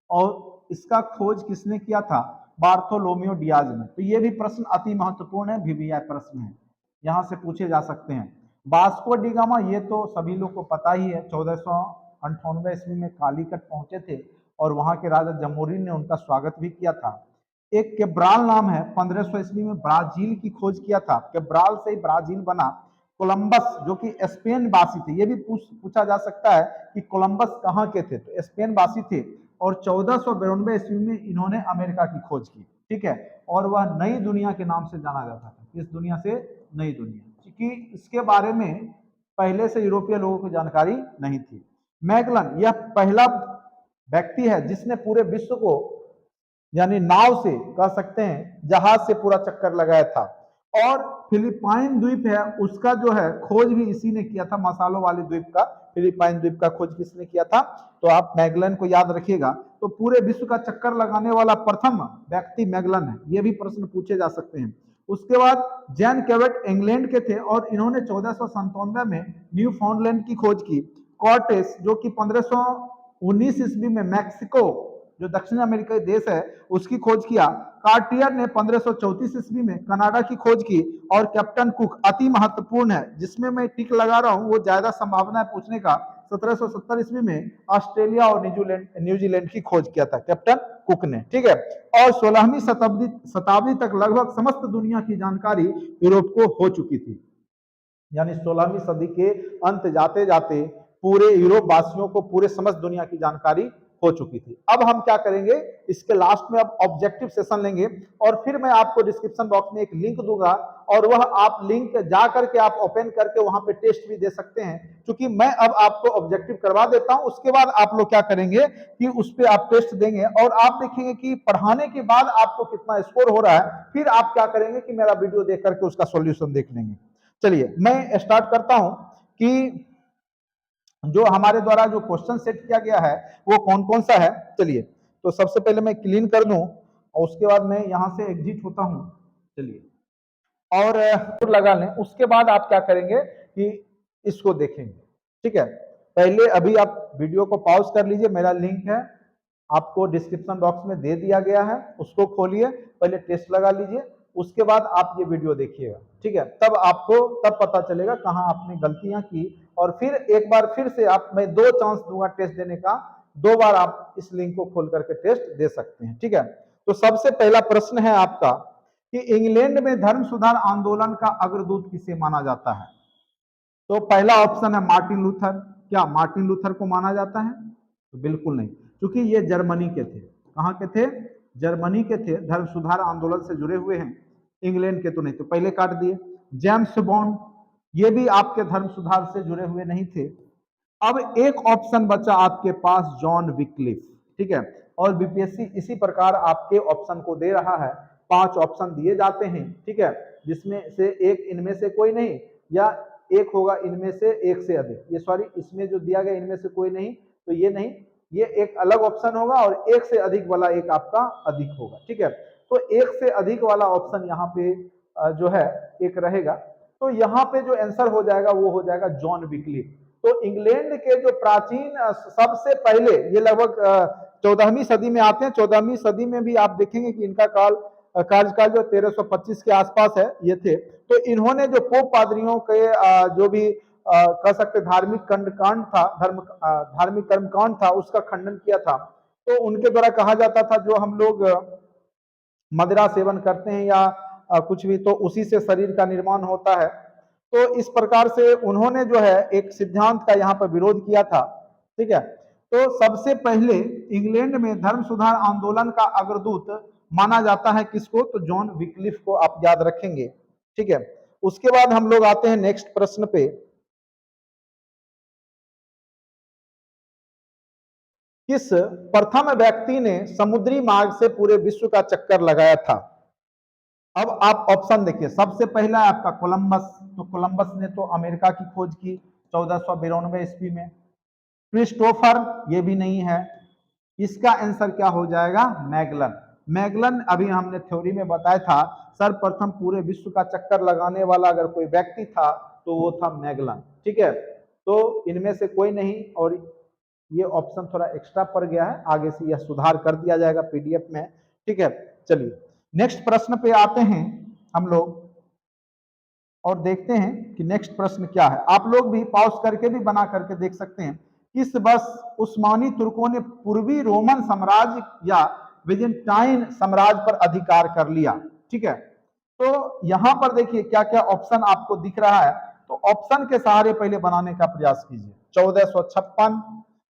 और इसका खोज किसने किया था, बार्थोलोम्यू डियाज ने। तो ये भी प्रश्न अति महत्वपूर्ण है, वीवीआई प्रश्न है, यहां से पूछे जा सकते हैं। वास्को डिगामा ये तो सभी लोग को पता ही है, 1498 ईस्वी में कालीकट पहुंचे थे और वहां के राजा जमोरिन ने उनका स्वागत भी किया था। एक केब्राल नाम है, 1500 ईस्वी में ब्राजील की खोज किया था, केब्राल से ही ब्राजील बना। कोलंबस जो कि स्पेन वासी थे, ये भी पूछा जा सकता है कि कोलंबस कहाँ के थे, तो स्पेन वासी थे, और 1492 ईस्वी में इन्होंने अमेरिका की खोज की। ठीक है, और वह नई दुनिया के नाम से जाना जाता था। किस दुनिया से, नई दुनिया, क्योंकि इसके बारे में पहले से यूरोपीय लोगों को जानकारी नहीं थी। मैगलन यह पहला व्यक्ति है जिसने पूरे विश्व को यानी नाव से कह सकते हैं, जहाज से पूरा चक्कर लगाया था। और फिलिपाइन द्वीप है, उसका जो है खोज भी इसी ने किया था, मसालों वाले द्वीप का, फिलिपाइन द्वीप का खोज किसने किया था? तो आप मैगलन को याद रखिएगा। तो पूरे विश्व का चक्कर लगाने वाला प्रथम व्यक्ति मैगलन है, ये भी प्रश्न पूछे जा सकते हैं। उसके बाद जैन कैवेट इंग्लैंड के थे और इन्होंने 1497 में न्यू फाउंडलैंड की खोज की। कॉर्टेस जो कि 1519 ईस्वी में मैक्सिको जो दक्षिण अमेरिकी देश है उसकी खोज किया। कार्टियर ने 1534 ईस्वी में कनाडा की खोज की। और कैप्टन कुक अति महत्वपूर्ण है, जिसमें मैं टिक लगा रहा हूं, वो ज्यादा संभावना है पूछने का, 1770 ईस्वी में ऑस्ट्रेलिया और न्यूजीलैंड की खोज किया था कैप्टन कुक ने, ठीक है। और 16वीं शताब्दी तक लगभग समस्त दुनिया की जानकारी यूरोप को हो चुकी थी। यानी 16वीं सदी के अंत जाते जाते पूरे यूरोप वासियों को पूरे समस्त दुनिया की जानकारी हो चुकी थी। अब हम क्या करेंगे, इसके लास्ट में अब ऑब्जेक्टिव सेशन लेंगे और फिर मैं आपको डिस्क्रिप्शन बॉक्स में एक लिंक दूंगा और वह आप लिंक जा करके आप ओपन करके वहां पे टेस्ट भी दे सकते हैं। क्योंकि मैं अब आपको ऑब्जेक्टिव करवा देता हूं, उसके बाद आप लोग क्या करेंगे कि उस पर आप टेस्ट देंगे और आप देखेंगे कि पढ़ाने के बाद आपको कितना स्कोर हो रहा है। फिर आप क्या करेंगे कि मेरा वीडियो देख करके उसका सोल्यूशन देख लेंगे। चलिए मैं स्टार्ट करता हूं कि जो हमारे द्वारा जो क्वेश्चन सेट किया गया है वो कौन कौन सा है। चलिए, तो सबसे पहले मैं क्लीन कर दूं और उसके बाद मैं यहां से एग्जिट होता हूं। चलिए, और लगा लें, उसके बाद आप क्या करेंगे कि इसको देखेंगे, ठीक है। पहले अभी आप वीडियो को पॉज कर लीजिए, मेरा लिंक है आपको डिस्क्रिप्शन बॉक्स में दे दिया गया है, उसको खोलिए, पहले टेस्ट लगा लीजिए, उसके बाद आप ये वीडियो देखिएगा, ठीक है। तब आपको तब पता चलेगा कहाँ आपने गलतियां की। और फिर एक बार फिर से आप, मैं 2 चांस दूंगा टेस्ट देने का, 2 बार आप इस लिंक को खोल करके टेस्ट दे सकते हैं, ठीक है। तो सबसे पहला प्रश्न है आपका कि इंग्लैंड में धर्म सुधार आंदोलन का अग्रदूत किसे माना जाता है? तो पहला ऑप्शन है मार्टिन लूथर। क्या मार्टिन लूथर को माना जाता है? तो बिल्कुल नहीं, क्योंकि ये जर्मनी के थे। कहाँ के थे? जर्मनी के थे, धर्म सुधार आंदोलन से जुड़े हुए हैं, इंग्लैंड के तो नहीं, तो पहले काट दिए। जेम्स बॉन्ड, ये भी आपके धर्म सुधार से जुड़े हुए नहीं थे। अब एक ऑप्शन बचा आपके पास, जॉन विक्लिफ, ठीक है। और बीपीएससी इसी प्रकार आपके ऑप्शन को दे रहा है, 5 ऑप्शन दिए जाते हैं, ठीक है, जिसमें से एक इनमें से कोई नहीं, या एक होगा इनमें से एक से अधिक, ये सॉरी इसमें जो दिया गया इनमें से कोई नहीं, तो ये नहीं, ये एक अलग ऑप्शन होगा और एक से अधिक वाला एक आपका अधिक होगा, ठीक है। तो एक से अधिक वाला ऑप्शन यहाँ पे जो है एक रहेगा। तो यहाँ पे जो आंसर हो जाएगा वो हो जाएगा जॉन विक्लिफ। तो इंग्लैंड के जो प्राचीन सबसे पहले, ये लगभग 14वीं सदी में आते हैं, 14वीं सदी में भी आप देखेंगे कि इनका कार्यकाल जो 1325 के आसपास है, ये थे। तो इन्होंने जो पोप पादरियों के जो भी कह सकते धार्मिक कर्मकांड था, धार्मिक कर्मकांड था, उसका खंडन किया था। तो उनके द्वारा कहा जाता था जो हम लोग मदिरा सेवन करते हैं या कुछ भी, तो उसी से शरीर का निर्माण होता है। तो इस प्रकार से उन्होंने जो है एक सिद्धांत का यहाँ पर विरोध किया था, ठीक है। तो सबसे पहले इंग्लैंड में धर्म सुधार आंदोलन का अग्रदूत माना जाता है किसको? तो जॉन विक्लिफ को आप याद रखेंगे, ठीक है। उसके बाद हम लोग आते हैं नेक्स्ट प्रश्न पे। किस प्रथम व्यक्ति ने समुद्री मार्ग से पूरे विश्व का चक्कर लगाया था? अब आप ऑप्शन देखिए, सबसे पहला है आपका कोलंबस। तो कोलंबस ने तो अमेरिका की खोज की 1492 ईस्वी में। क्रिस्टोफर, ये भी नहीं है। इसका आंसर क्या हो जाएगा? मैगलन। मैगलन अभी हमने थ्योरी में बताया था, सर्वप्रथम पूरे विश्व का चक्कर लगाने वाला अगर कोई व्यक्ति था तो वो था मैगलन, ठीक है। तो इनमें से कोई नहीं, और ये ऑप्शन थोड़ा एक्स्ट्रा पड़ गया है, आगे से यह सुधार कर दिया जाएगा पीडीएफ में, ठीक है। चलिए नेक्स्ट प्रश्न पे आते हैं हम लोग और देखते हैं कि नेक्स्ट प्रश्न क्या है। आप लोग भी पॉज करके भी बना करके देख सकते हैं। किस वर्ष उस्मानी तुर्कों ने पूर्वी रोमन साम्राज्य या बिजेंटाइन साम्राज्य पर अधिकार कर लिया? ठीक है, तो यहां पर देखिए क्या क्या ऑप्शन आपको दिख रहा है। तो ऑप्शन के सहारे पहले बनाने का प्रयास कीजिए। 1456,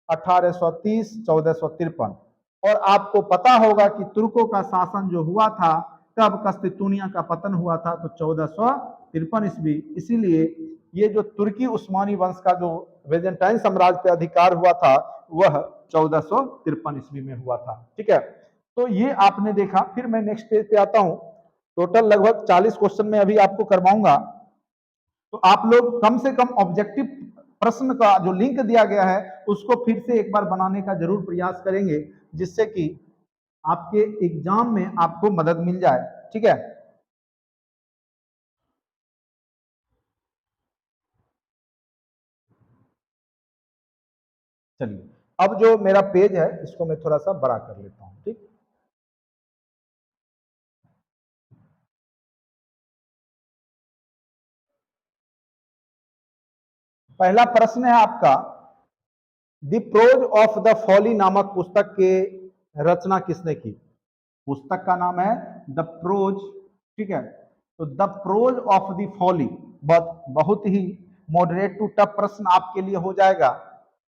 1830, 1453। और आपको पता होगा कि तुर्कों का शासन जो हुआ था तब कस्तितुनिया का पतन हुआ था, तो 1453 ईस्वी। इसीलिए ये जो तुर्की उस्मानी वंश का जो बेजेंटाइन साम्राज्य पे अधिकार हुआ था वह 1453 ईस्वी में हुआ था, ठीक है। तो ये आपने देखा। फिर मैं नेक्स्ट पेज पे आता हूं। टोटल लगभग 40 क्वेश्चन में अभी आपको करवाऊंगा। तो आप लोग कम से कम ऑब्जेक्टिव प्रश्न का जो लिंक दिया गया है उसको फिर से एक बार बनाने का जरूर प्रयास करेंगे, जिससे कि आपके एग्जाम में आपको मदद मिल जाए। ठीक है। चलिए, अब जो मेरा पेज है इसको मैं थोड़ा सा बड़ा कर लेता हूं। ठीक। पहला प्रश्न है आपका, the prose of the folly नामक पुस्तक के रचना किसने की? पुस्तक का नाम है द प्रोज। ठीक है। तो the prose of the folly, बहुत ही मॉडरेट टू टफ प्रश्न आपके लिए हो जाएगा।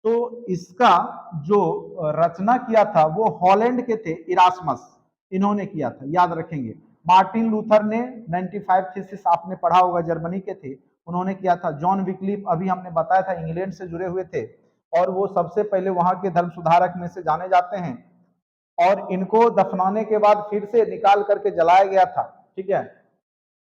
तो इसका जो रचना किया था वो हॉलैंड के थे, इरास्मस, इन्होंने किया था, याद रखेंगे। मार्टिन लूथर ने 95 थीसिस आपने पढ़ा होगा, जर्मनी के थे, उन्होंने किया था। जॉन विक्लिफ अभी हमने बताया था इंग्लैंड से जुड़े हुए थे, और वो सबसे पहले वहां के धर्म सुधारक में से जाने जाते हैं। और इनको दफनाने के बाद फिर से निकाल करके जलाया गया था। ठीक है।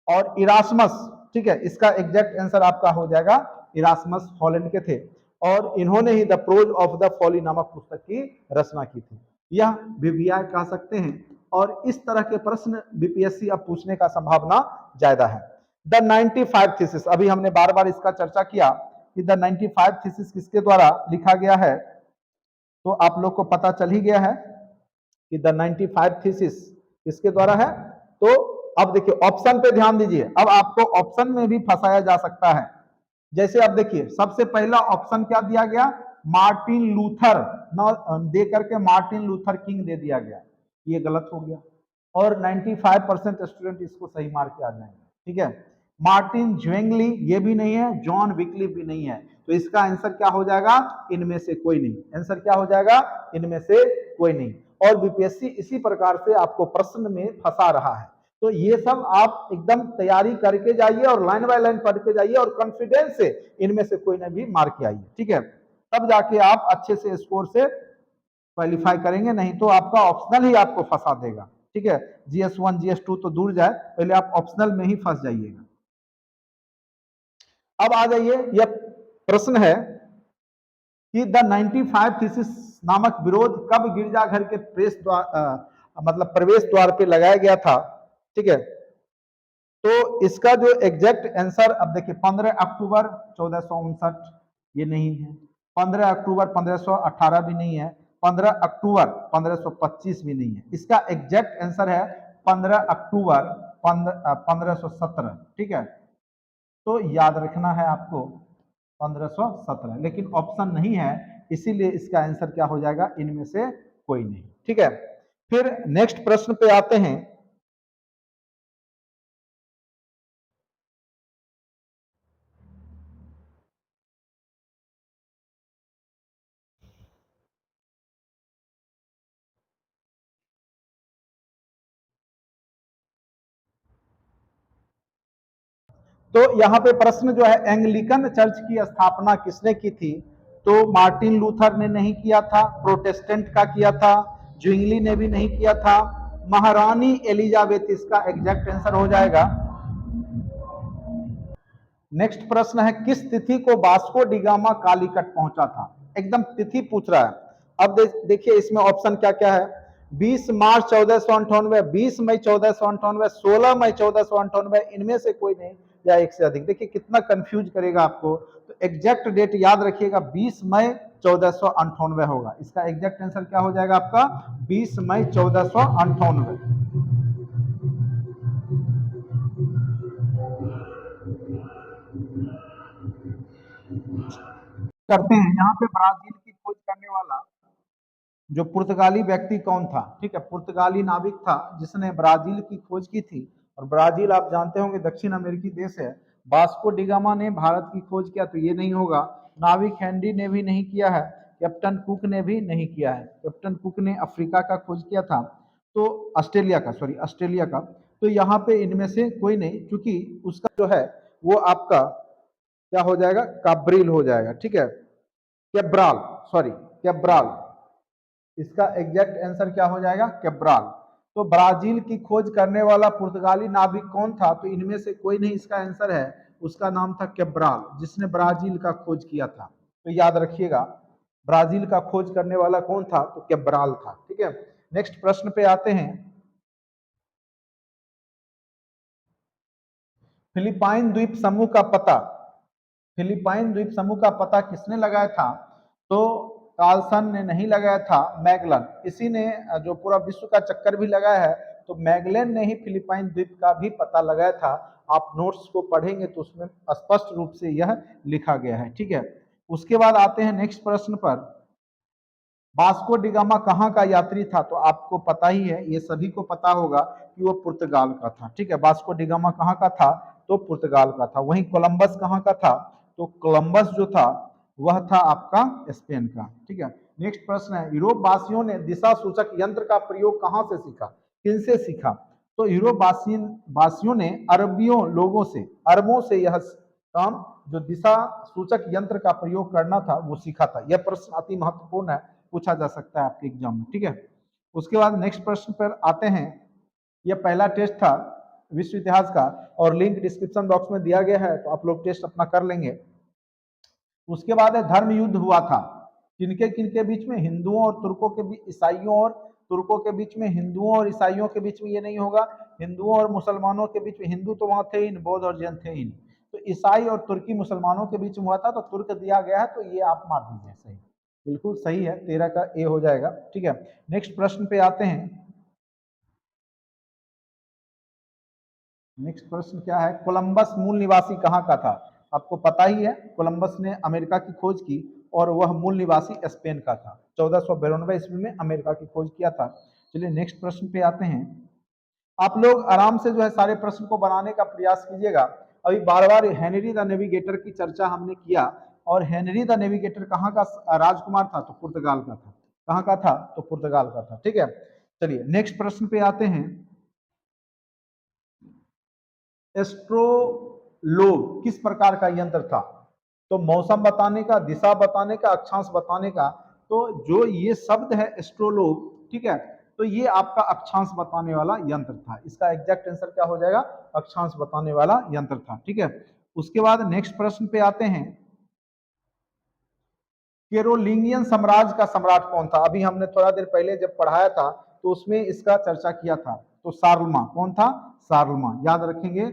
और इरास्मस, ठीक है, इसका एग्जैक्ट आंसर आपका हो जाएगा इरास्मस, हॉलैंड के थे, और इन्होंने ही the prose of the folly नामक पुस्तक की रचना की थी। यह बीबीआई कह सकते हैं, और इस तरह के प्रश्न बीपीएससी अब पूछने का संभावना ज्यादा है। द 95 थीसिस, अभी हमने बार बार इसका चर्चा किया कि द 95 थीसिस किसके द्वारा लिखा गया है, तो आप लोग को पता चल ही गया है कि द 95 थीसिस किसके द्वारा है। तो अब देखिए ऑप्शन पे ध्यान दीजिए, अब आपको ऑप्शन में भी फंसाया जा सकता है। जैसे अब देखिए सबसे पहला ऑप्शन क्या दिया गया, मार्टिन लूथर न दे करके मार्टिन लूथर किंग दे दिया गया, ये गलत हो गया, और 95% स्टूडेंट इसको सही मार के आ जाएंगे। ठीक है। मार्टिन ज्वेंगली ये भी नहीं है, जॉन विक्लिफ भी नहीं है, तो इसका आंसर क्या हो जाएगा, इनमें से कोई नहीं। आंसर क्या हो जाएगा, इनमें से कोई नहीं। और बीपीएससी इसी प्रकार से आपको प्रश्न में फंसा रहा है। तो ये सब आप एकदम तैयारी करके जाइए और लाइन बाय लाइन पढ़ के जाइए, और कॉन्फिडेंस से इनमें से कोई ना भी मार के आइए। ठीक है। तब जाके आप अच्छे से स्कोर से क्वालिफाई करेंगे, नहीं तो आपका ऑप्शनल ही आपको फंसा देगा। ठीक है। GS1 GS2 तो दूर जाए, पहले आप ऑप्शनल में ही फंस जाइएगा। अब आ जाइए, यह प्रश्न है कि द 95 थीसिस नामक विरोध कब गिरजाघर के प्रेस द्वार मतलब प्रवेश द्वार पे लगाया गया था। ठीक है। तो इसका जो एग्जैक्ट आंसर, अब देखिए 15 अक्टूबर 1459 ये नहीं है, 15 अक्टूबर 1518 भी नहीं है, 15 अक्टूबर 1525 भी नहीं है। इसका एग्जैक्ट आंसर है 15 अक्टूबर 1517। ठीक है। तो याद रखना है आपको 1517, लेकिन ऑप्शन नहीं है, इसीलिए इसका आंसर क्या हो जाएगा, इनमें से कोई नहीं। ठीक है। फिर नेक्स्ट प्रश्न पे आते हैं। तो यहाँ पे प्रश्न जो है, एंग्लिकन चर्च की स्थापना किसने की थी? तो मार्टिन लूथर ने नहीं किया था, प्रोटेस्टेंट का किया था, ज्विंगली ने भी नहीं किया था, महारानी एलिजाबेथ इसका एग्जैक्ट आंसर हो जाएगा। नेक्स्ट प्रश्न है, किस तिथि को वास्को डिगामा कालीकट पहुंचा था? एकदम तिथि पूछ रहा है। अब देखिए इसमें ऑप्शन क्या क्या है, 20 मार्च 1498, 20 मई 1498, 16 मई 1498, इनमें से कोई नहीं, या एक से अधिक। देखिए कितना कंफ्यूज करेगा आपको। तो एग्जैक्ट डेट याद रखिएगा, 20 मई 1498 होगा। इसका एग्जैक्ट आंसर क्या हो जाएगा आपका, 20 मई 1498। करते हैं यहाँ पे, ब्राजील की खोज करने वाला जो पुर्तगाली व्यक्ति कौन था? ठीक है, पुर्तगाली नाविक था जिसने ब्राजील की खोज की थी। और ब्राजील आप जानते होंगे दक्षिण अमेरिकी देश है। वास्को डिगामा ने भारत की खोज किया, तो ये नहीं होगा। नाविक हेनरी ने भी नहीं किया है, कैप्टन कुक ने भी नहीं किया है। कैप्टन कुक ने अफ्रीका का खोज किया था, तो ऑस्ट्रेलिया का, सॉरी ऑस्ट्रेलिया का। तो यहाँ पे इनमें से कोई नहीं, क्योंकि उसका जो है वो आपका क्या हो जाएगा, काब्रिल हो जाएगा। ठीक है, कैब्राल, सॉरी कैब्राल। इसका एग्जैक्ट आंसर क्या हो जाएगा? कैब्राल। तो ब्राजील की खोज करने वाला पुर्तगाली नाविक कौन था? तो इनमें से कोई नहीं इसका आंसर है, उसका नाम था कैब्राल, जिसने ब्राजील का खोज किया था। तो याद रखिएगा, ब्राजील का खोज करने वाला कौन था? तो कैब्राल था। ठीक है, नेक्स्ट प्रश्न पे आते हैं। फिलिपाइन द्वीप समूह का पता, फिलिपाइन द्वीप समूह का पता किसने लगाया था? तो कार्लसन ने नहीं लगाया था, मैगलन। इसी ने जो पूरा विश्व का चक्कर भी लगाया है, तो मैगलन ने ही फिलिपाइन द्वीप का भी पता लगाया था। आप नोट्स को पढ़ेंगे तो उसमें स्पष्ट रूप से यह लिखा गया है। ठीक है, उसके बाद आते हैं नेक्स्ट प्रश्न पर। वास्को डिगामा कहाँ का यात्री था? तो आपको पता ही है, ये सभी को पता होगा कि वो पुर्तगाल का था। ठीक है, वास्को डिगामा कहाँ का था? तो पुर्तगाल का था। वहीं कोलंबस कहाँ का था? तो कोलंबस जो था वह था आपका स्पेन का। ठीक है, नेक्स्ट प्रश्न है, यूरोप वासियों ने दिशा सूचक यंत्र का प्रयोग कहाँ से सीखा, किनसे सीखा? तो यूरोप वासियों ने अरबियों लोगों से, अरबों से यह काम, जो दिशा सूचक यंत्र का प्रयोग करना था, वो सीखा था। यह प्रश्न अति महत्वपूर्ण है, पूछा जा सकता है आपके एग्जाम में। ठीक है, उसके बाद नेक्स्ट प्रश्न पर आते हैं। यह पहला टेस्ट था विश्व इतिहास का, और लिंक डिस्क्रिप्शन बॉक्स में दिया गया है, तो आप लोग टेस्ट अपना कर लेंगे। उसके बाद धर्म युद्ध हुआ था, किनके किनके बीच में? हिंदुओं और तुर्कों के बीच, ईसाइयों और तुर्कों के बीच में। हिंदुओं और ईसाइयों के बीच में ये नहीं होगा, हिंदुओं और मुसलमानों के बीच में। हिंदू तो वहां थे ही, बौद्ध और जैन थे ही। तो ईसाई और तुर्की मुसलमानों के बीच में हुआ था, तो तुर्क दिया गया है, तो ये आप मार दीजिए। सही, बिल्कुल सही है, 13 का ए हो जाएगा। ठीक है, नेक्स्ट प्रश्न पे आते हैं। नेक्स्ट प्रश्न क्या है? कोलंबस मूल निवासी कहाँ का था? आपको पता ही है, कोलंबस ने अमेरिका की खोज की, और वह मूल निवासी स्पेन का था। 1492 ईस्वी में अमेरिका की खोज किया था। चलिए नेक्स्ट प्रश्न पे आते हैं। आप लोग आराम से जो है सारे प्रश्न को बनाने का प्रयास कीजिएगा। अभी बार बार हेनरी द नेविगेटर की चर्चा हमने किया, और हेनरी द नेविगेटर कहाँ का राजकुमार था? तो पुर्तगाल का था। कहाँ का था? तो पुर्तगाल का था। ठीक है, चलिए नेक्स्ट प्रश्न पे आते हैं। एस्ट्रोलोब किस प्रकार का यंत्र था? तो मौसम बताने का, दिशा बताने का, अक्षांश बताने का। तो जो ये शब्द है एस्ट्रोलोब, ठीक है, तो ये आपका अक्षांश बताने वाला यंत्र था। इसका एग्जैक्ट आंसर क्या हो जाएगा? अक्षांश बताने वाला यंत्र था। ठीक है, उसके बाद नेक्स्ट प्रश्न पे आते हैं। कैरोलिंगियन साम्राज्य का सम्राट कौन था? अभी हमने थोड़ा देर पहले जब पढ़ाया था, तो उसमें इसका चर्चा किया था। तो शार्लमा। कौन था? शार्लमा। याद रखेंगे,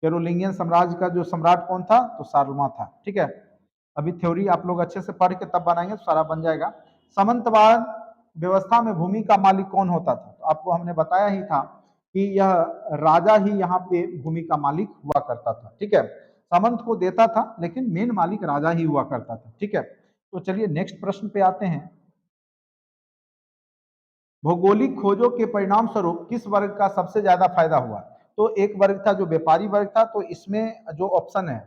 कैरोलिंगियन साम्राज्य का जो सम्राट कौन था? तो शार्लमा था। ठीक है, अभी थ्योरी आप लोग अच्छे से पढ़ के तब बनाएंगे तो सारा बन जाएगा। सामंतवाद व्यवस्था में भूमि का मालिक कौन होता था? तो आपको हमने बताया ही था कि यह राजा ही यहाँ पे भूमि का मालिक हुआ करता था। ठीक है, सामंत को देता था, लेकिन मेन मालिक राजा ही हुआ करता था। ठीक है, तो चलिए नेक्स्ट प्रश्न पे आते हैं। भौगोलिक खोजों के परिणाम स्वरूप किस वर्ग का सबसे ज्यादा फायदा हुआ? तो एक वर्ग था जो व्यापारी वर्ग था, तो इसमें जो ऑप्शन है,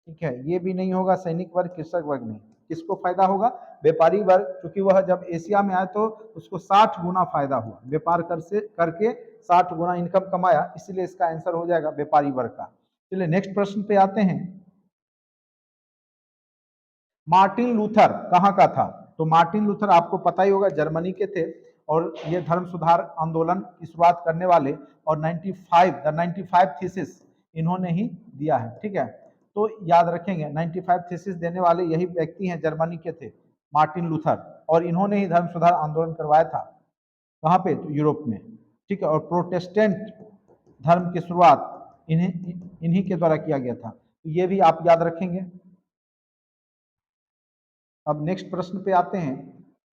ठीक है, ये भी नहीं होगा, सैनिक वर्ग, कृषक वर्ग नहीं। किसको फायदा होगा? व्यापारी वर्ग, क्योंकि वह जब एशिया में आया तो उसको 60 गुना फायदा हुआ, व्यापार करके 60 गुना इनकम कमाया, इसलिए इसका आंसर हो जाएगा व्यापारी वर्ग का। चलिए नेक्स्ट प्रश्न पे आते हैं। मार्टिन लूथर कहाँ का था? तो मार्टिन लूथर आपको पता ही होगा, जर्मनी के थे, और ये धर्म सुधार आंदोलन की शुरुआत करने वाले, और 95 थीसिस इन्होंने ही दिया है। ठीक है, तो याद रखेंगे 95 थीसिस देने वाले यही व्यक्ति हैं, जर्मनी के थे, मार्टिन लूथर, और इन्होंने ही धर्म सुधार आंदोलन करवाया था। कहाँ पे? तो यूरोप में। ठीक है, और प्रोटेस्टेंट धर्म की शुरुआत इन्हीं के द्वारा किया गया था। तो ये भी आप याद रखेंगे। अब नेक्स्ट प्रश्न पे आते हैं।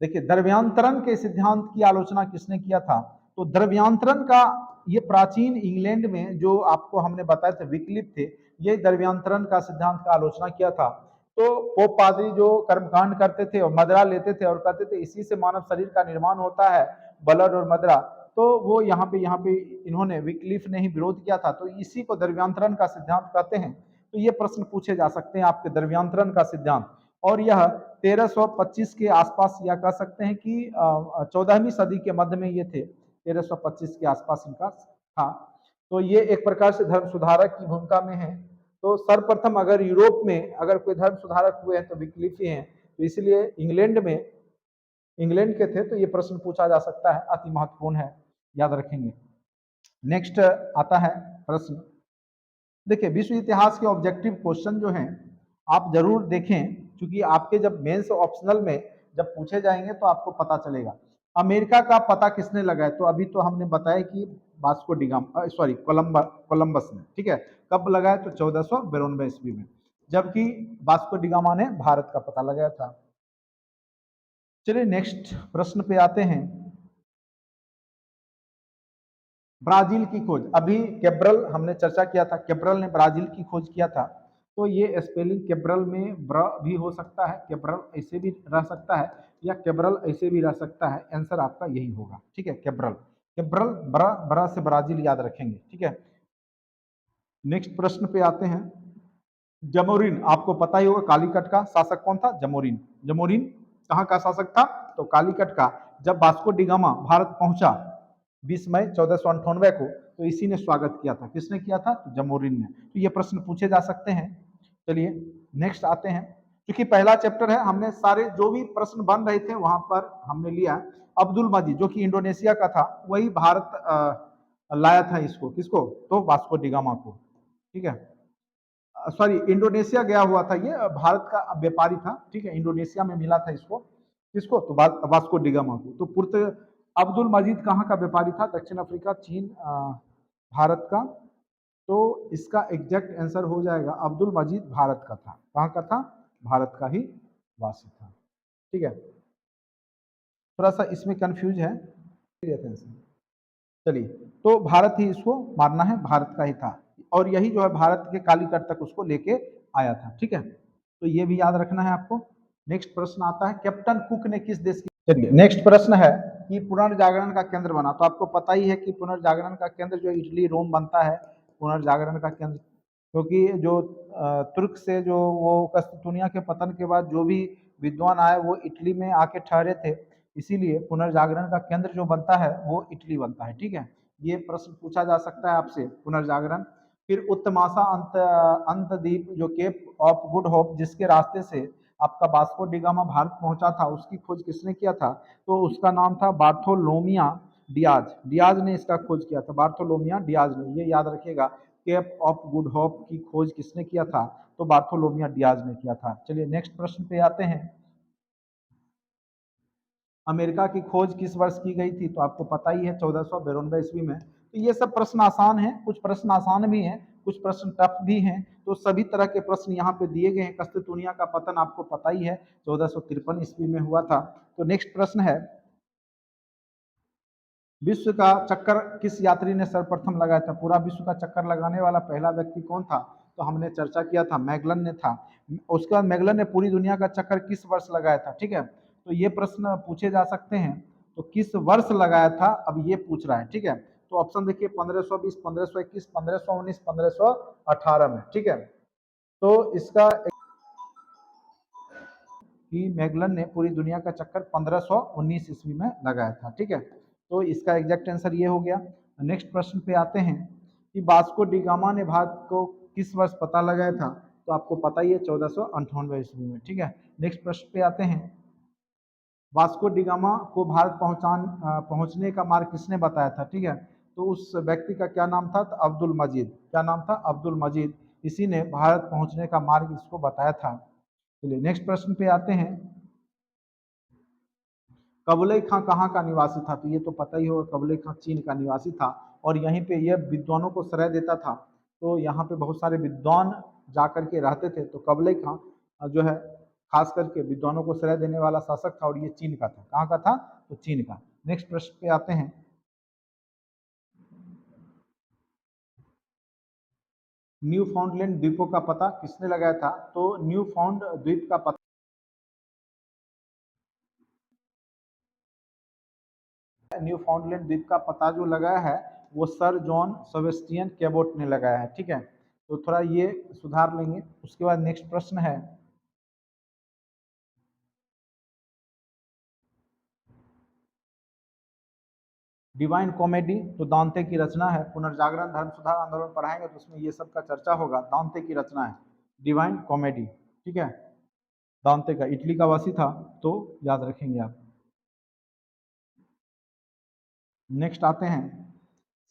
देखिए, द्रव्यांतरण के सिद्धांत की आलोचना किसने किया था? तो द्रव्यांतरण का, ये प्राचीन इंग्लैंड में जो आपको हमने बताया था विक्लिप थे, ये द्रव्यांतरण का सिद्धांत का आलोचना किया था। तो पोप पादरी जो कर्मकांड करते थे और मदरा लेते थे और कहते थे इसी से मानव शरीर का निर्माण होता है, ब्लड और मदरा, तो वो यहाँ पे इन्होंने, विक्लिफ ने ही विरोध किया था, तो इसी को द्रव्यांतरण का सिद्धांत कहते हैं। तो ये प्रश्न पूछे जा सकते हैं आपके, द्रव्यांतरण का सिद्धांत। और यह 1325 के आसपास, या कह सकते हैं कि 14वीं सदी के मध्य में ये थे, 1325 के आसपास इनका था। तो ये एक प्रकार से धर्म सुधारक की भूमिका में है। तो सर्वप्रथम अगर यूरोप में अगर कोई धर्म सुधारक हुए हैं तो विक्लिफ ही हैं। तो इसलिए इंग्लैंड के थे, तो ये प्रश्न पूछा जा सकता है, अति महत्वपूर्ण है, याद रखेंगे। नेक्स्ट आता है प्रश्न, देखिए विश्व इतिहास के ऑब्जेक्टिव क्वेश्चन जो हैं आप जरूर देखें, क्योंकि आपके जब मेंस ऑप्शनल में जब पूछे जाएंगे तो आपको पता चलेगा। अमेरिका का पता किसने लगाया? तो अभी तो हमने बताया कि वास्को डिगामा, सॉरी कोलंबस ने, ठीक है। कब लगाया? तो 1492 ईस्वी में, जबकि वास्को डिगामा ने भारत का पता लगाया था। चलिए नेक्स्ट प्रश्न पे आते हैं। ब्राजील की खोज, अभी कैब्रल हमने चर्चा किया था, कैब्रल ने ब्राजील की खोज किया था। तो ये स्पेलिंग कैब्रल में ब्र भी हो सकता है, कैब्रल ऐसे भी रह सकता है, या कैब्रल ऐसे भी रह सकता है। आंसर आपका यही होगा, ठीक है, कैब्रल। कैब्रल ब्रा ब्रा से ब्राजील याद रखेंगे, ठीक है। नेक्स्ट प्रश्न पे आते हैं। जमोरिन, आपको पता ही होगा कालीकट का शासक कौन था? जमोरिन। जमोरिन कहाँ का शासक था? तो कालीकट का। जब वास्को डिगामा भारत पहुंचा 20 मई 1498 को, तो इसी ने स्वागत किया था। किसने किया था? तो जमोरिन ने। तो ये प्रश्न पूछे जा सकते हैं। चलिए नेक्स्ट आते हैं। क्योंकि पहला चैप्टर है, हमने सारे जो भी प्रश्न बन रहे थे वहां पर हमने लिया। अब्दुल मजीद जो कि इंडोनेशिया का था, वही भारत लाया था इसको, किसको? तो वास्को डिगामा को, ठीक है। सॉरी, इंडोनेशिया गया हुआ था, ये भारत का व्यापारी था, ठीक है। इंडोनेशिया में मिला था इसको, किसको? तो वास्को डिगामा को। तो अब्दुल मजीद कहाँ का व्यापारी था? दक्षिण अफ्रीका, चीन, भारत का। तो इसका एग्जैक्ट आंसर हो जाएगा अब्दुल मजीद भारत का था। कहाँ का था? भारत का ही वासी था, ठीक है। थोड़ा सा इसमें कंफ्यूज है, चलिए। तो भारत ही इसको मानना है, भारत का ही था, और यही जो है भारत के कालीकट तक उसको लेके आया था, ठीक है। तो ये भी याद रखना है आपको। नेक्स्ट प्रश्न आता है, कैप्टन कुक ने किस देश की, चलिए नेक्स्ट प्रश्न है कि पुनर्जागरण का केंद्र बना। तो आपको पता ही है कि पुनर्जागरण का केंद्र जो इटली रोम बनता है, पुनर्जागरण का केंद्र, क्योंकि जो तुर्क से जो वो कस्तूनिया के पतन के बाद जो भी विद्वान आए वो इटली में आके ठहरे थे, इसीलिए पुनर्जागरण का केंद्र जो बनता है वो इटली बनता है, ठीक है। ये प्रश्न पूछा जा सकता है आपसे, पुनर्जागरण। फिर उत्तमाशा अंत अंत द्वीप जो केप ऑफ गुड होप, जिसके रास्ते से आपका वास्को डिगामा भारत पहुंचा था, उसकी खोज किसने किया था? तो उसका नाम था बार्थोलोमिया डियाज। डियाज ने इसका खोज किया था, बार्थोलोमिया डियाज ने, ये याद रखिएगा। केप ऑफ गुड होप की खोज किसने किया था? तो बार्थोलोमिया डियाज ने किया था। चलिए नेक्स्ट प्रश्न पे आते हैं। अमेरिका की खोज किस वर्ष की गई थी? तो आपको पता ही है, 1492 ईस्वी में। तो ये सब प्रश्न आसान हैं, कुछ प्रश्न आसान भी हैं, कुछ प्रश्न टफ भी हैं। तो सभी तरह के प्रश्न यहाँ पे दिए गए हैं। कस्तूनिया का पतन आपको पता ही है, 1453 ईस्वी में हुआ था। तो नेक्स्ट प्रश्न है, विश्व का चक्कर किस यात्री ने सर्वप्रथम लगाया था? पूरा विश्व का चक्कर लगाने वाला पहला व्यक्ति कौन था? तो हमने चर्चा किया था, मैगलन ने था। उसके बाद मैगलन ने पूरी दुनिया का चक्कर किस वर्ष लगाया था, ठीक है। तो ये प्रश्न पूछे जा सकते हैं। तो किस वर्ष लगाया था, अब ये पूछ रहा है, ठीक है। तो ऑप्शन देखिए, 1520, 1521, 1519, 1518 में, ठीक है। तो इसका कि मैगलन ने पूरी दुनिया का चक्कर 1519 ईस्वी में लगाया था, ठीक है। तो इसका एग्जैक्ट आंसर ये हो गया। नेक्स्ट प्रश्न पे आते हैं कि वास्को डिगामा ने भारत को किस वर्ष पता लगाया था? तो आपको पता ही है, 1498 ईस्वी में, ठीक है। नेक्स्ट प्रश्न पे आते हैं, वास्को डिगामा को भारत पहुंचने का मार्ग किसने बताया था, ठीक है। तो उस व्यक्ति का क्या नाम था? तो अब्दुल मजीद। क्या नाम था? अब्दुल मजीद। इसी ने भारत पहुंचने का मार्ग इसको बताया था। चलिए नेक्स्ट प्रश्न पे आते हैं, कबलई खां कहाँ का निवासी था? तो ये तो पता ही होगा, कबलई खां चीन का निवासी था, और यहीं पे यह विद्वानों को श्रय देता था। तो यहाँ पे बहुत सारे विद्वान जाकर के रहते थे। तो कबलई खां जो है खास करके विद्वानों को श्रय देने वाला शासक था, और ये चीन का था। कहाँ का था? तो चीन का। नेक्स्ट प्रश्न पे आते हैं, न्यू फाउंडलैंड द्वीपों का पता किसने लगाया था? तो न्यू फाउंड द्वीप का पता, न्यू फाउंडलैंड द्वीप का पता जो लगाया है वो सर जॉन सेबेस्टियन कैबोट ने लगाया है, ठीक है। तो थोड़ा ये सुधार लेंगे। उसके बाद नेक्स्ट प्रश्न है, डिवाइन कॉमेडी तो दांते की रचना है। पुनर्जागरण धर्म सुधार आंदोलन पढ़ाएंगे तो उसमें ये सब का चर्चा होगा। दांते की रचना है डिवाइन कॉमेडी, ठीक है। दांते का इटली का वासी था, तो याद रखेंगे आप। नेक्स्ट आते हैं,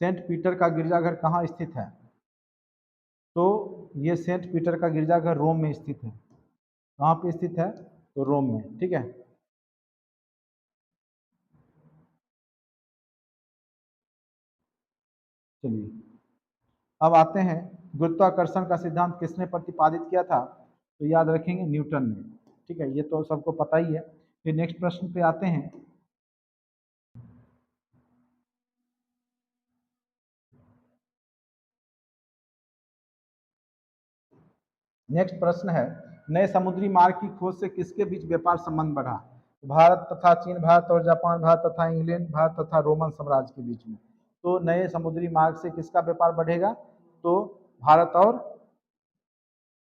सेंट पीटर का गिरजाघर कहाँ स्थित है? तो ये सेंट पीटर का गिरजाघर रोम में स्थित है। कहाँ पे स्थित है? तो रोम में। ठीक है, चलिए अब आते हैं, गुरुत्वाकर्षण का सिद्धांत किसने प्रतिपादित किया था? तो याद रखेंगे न्यूटन ने। ठीक है, ये तो सबको पता ही है। फिर नेक्स्ट प्रश्न पे आते हैं, नेक्स्ट प्रश्न है, नए समुद्री मार्ग की खोज से किसके बीच व्यापार संबंध बढ़ा? भारत तथा चीन, भारत और जापान, भारत तथा इंग्लैंड, भारत तथा रोमन साम्राज्य के बीच में। तो नए समुद्री मार्ग से किसका व्यापार बढ़ेगा? तो भारत और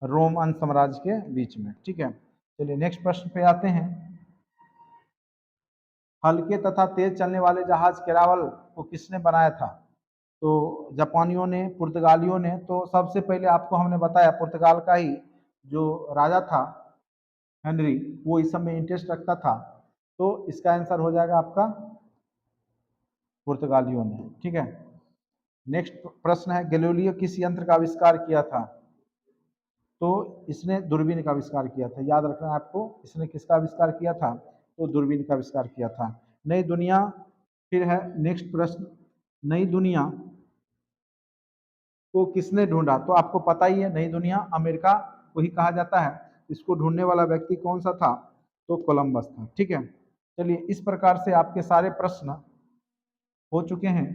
रोमन साम्राज्य के बीच में। ठीक है, चलिए नेक्स्ट प्रश्न पे आते हैं, हल्के तथा तेज चलने वाले जहाज कैरावल को किसने बनाया था? तो जापानियों ने, पुर्तगालियों ने। तो सबसे पहले आपको हमने बताया पुर्तगाल का ही जो राजा था हेनरी, वो इस सब में इंटरेस्ट रखता था। तो इसका आंसर हो जाएगा आपका पुर्तगालियों ने। ठीक है, नेक्स्ट प्रश्न है, गैलीलियो किस यंत्र का आविष्कार किया था? तो इसने दूरबीन का आविष्कार किया था। याद रखना है आपको, इसने किसका आविष्कार किया था? तो दूरबीन का आविष्कार किया था। नई दुनिया, फिर है नेक्स्ट प्रश्न, नई दुनिया को किसने ढूंढा? तो आपको पता ही है, नई दुनिया अमेरिका को ही कहा जाता है। इसको ढूंढने वाला व्यक्ति कौन सा था? तो कोलंबस था। ठीक है, चलिए इस प्रकार से आपके सारे प्रश्न हो चुके हैं।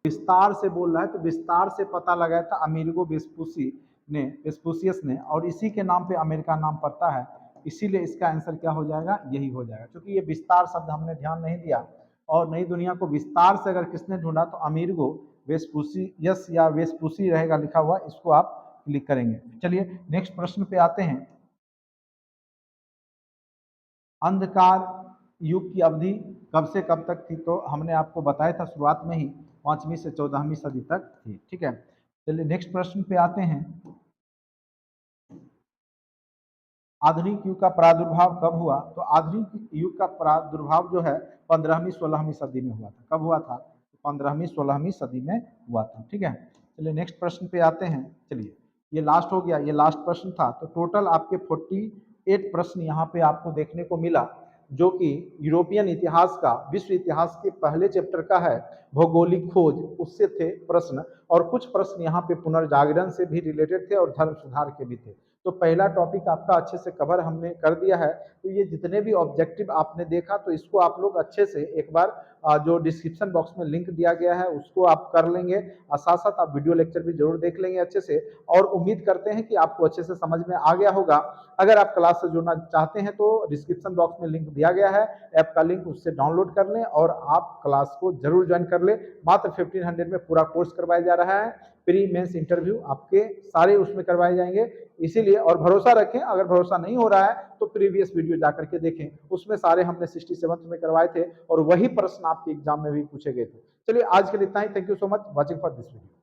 विस्तार से बोल रहा है तो विस्तार से पता लगाया था अमेरिगो वेस्पूसी ने, वेस्पूसियस ने, और इसी के नाम पे अमेरिका नाम पड़ता है। इसीलिए इसका आंसर क्या हो जाएगा? यही हो जाएगा, क्योंकि ये विस्तार शब्द हमने ध्यान नहीं दिया। और नई दुनिया को विस्तार से अगर किसने ढूंढा तो अमेरिगो वेस्पूसियस या वेस्पूसी रहेगा लिखा हुआ, इसको आप क्लिक करेंगे। चलिए नेक्स्ट प्रश्न पे आते हैं, अंधकार युग की अवधि कब से कब तक थी? तो हमने आपको बताया था शुरुआत में ही 5वीं से 14वीं सदी तक थी। ठीक है, चलिए नेक्स्ट प्रश्न पे आते हैं, आधुनिक युग का प्रादुर्भाव कब हुआ? तो आधुनिक युग का प्रादुर्भाव जो है 15वीं 16वीं सदी में हुआ था। कब हुआ था? 15वीं 16वीं सदी में हुआ था। ठीक है, चलिए नेक्स्ट प्रश्न पे आते हैं। चलिए ये लास्ट हो गया, ये लास्ट प्रश्न था। तो टोटल आपके 48 प्रश्न यहाँ पे आपको देखने को मिला, जो कि यूरोपियन इतिहास का, विश्व इतिहास के पहले चैप्टर का है, भौगोलिक खोज, उससे थे प्रश्न। और कुछ प्रश्न यहाँ पे पुनर्जागरण से भी रिलेटेड थे और धर्म सुधार के भी थे। तो पहला टॉपिक आपका अच्छे से कवर हमने कर दिया है। तो ये जितने भी ऑब्जेक्टिव आपने देखा, तो इसको आप लोग अच्छे से एक बार जो डिस्क्रिप्शन बॉक्स में लिंक दिया गया है उसको आप कर लेंगे, और साथ साथ आप वीडियो लेक्चर भी जरूर देख लेंगे अच्छे से। और उम्मीद करते हैं कि आपको अच्छे से समझ में आ गया होगा। अगर आप क्लास से जुड़ना चाहते हैं तो डिस्क्रिप्शन बॉक्स में लिंक दिया गया है, ऐप का लिंक, उससे डाउनलोड कर लें और आप क्लास को जरूर ज्वाइन कर लें। मात्र 1500 में पूरा कोर्स करवाया जा रहा है। प्री मेंस इंटरव्यू आपके सारे उसमें करवाए जाएंगे। इसीलिए, और भरोसा रखें, अगर भरोसा नहीं हो रहा है तो प्रीवियस वीडियो जाकर के देखें, उसमें सारे हमने 67 में करवाए थे और वही प्रश्न आपके एग्जाम में भी पूछे गए थे। चलिए आज के लिए इतना ही। Thank you so much watching for this video.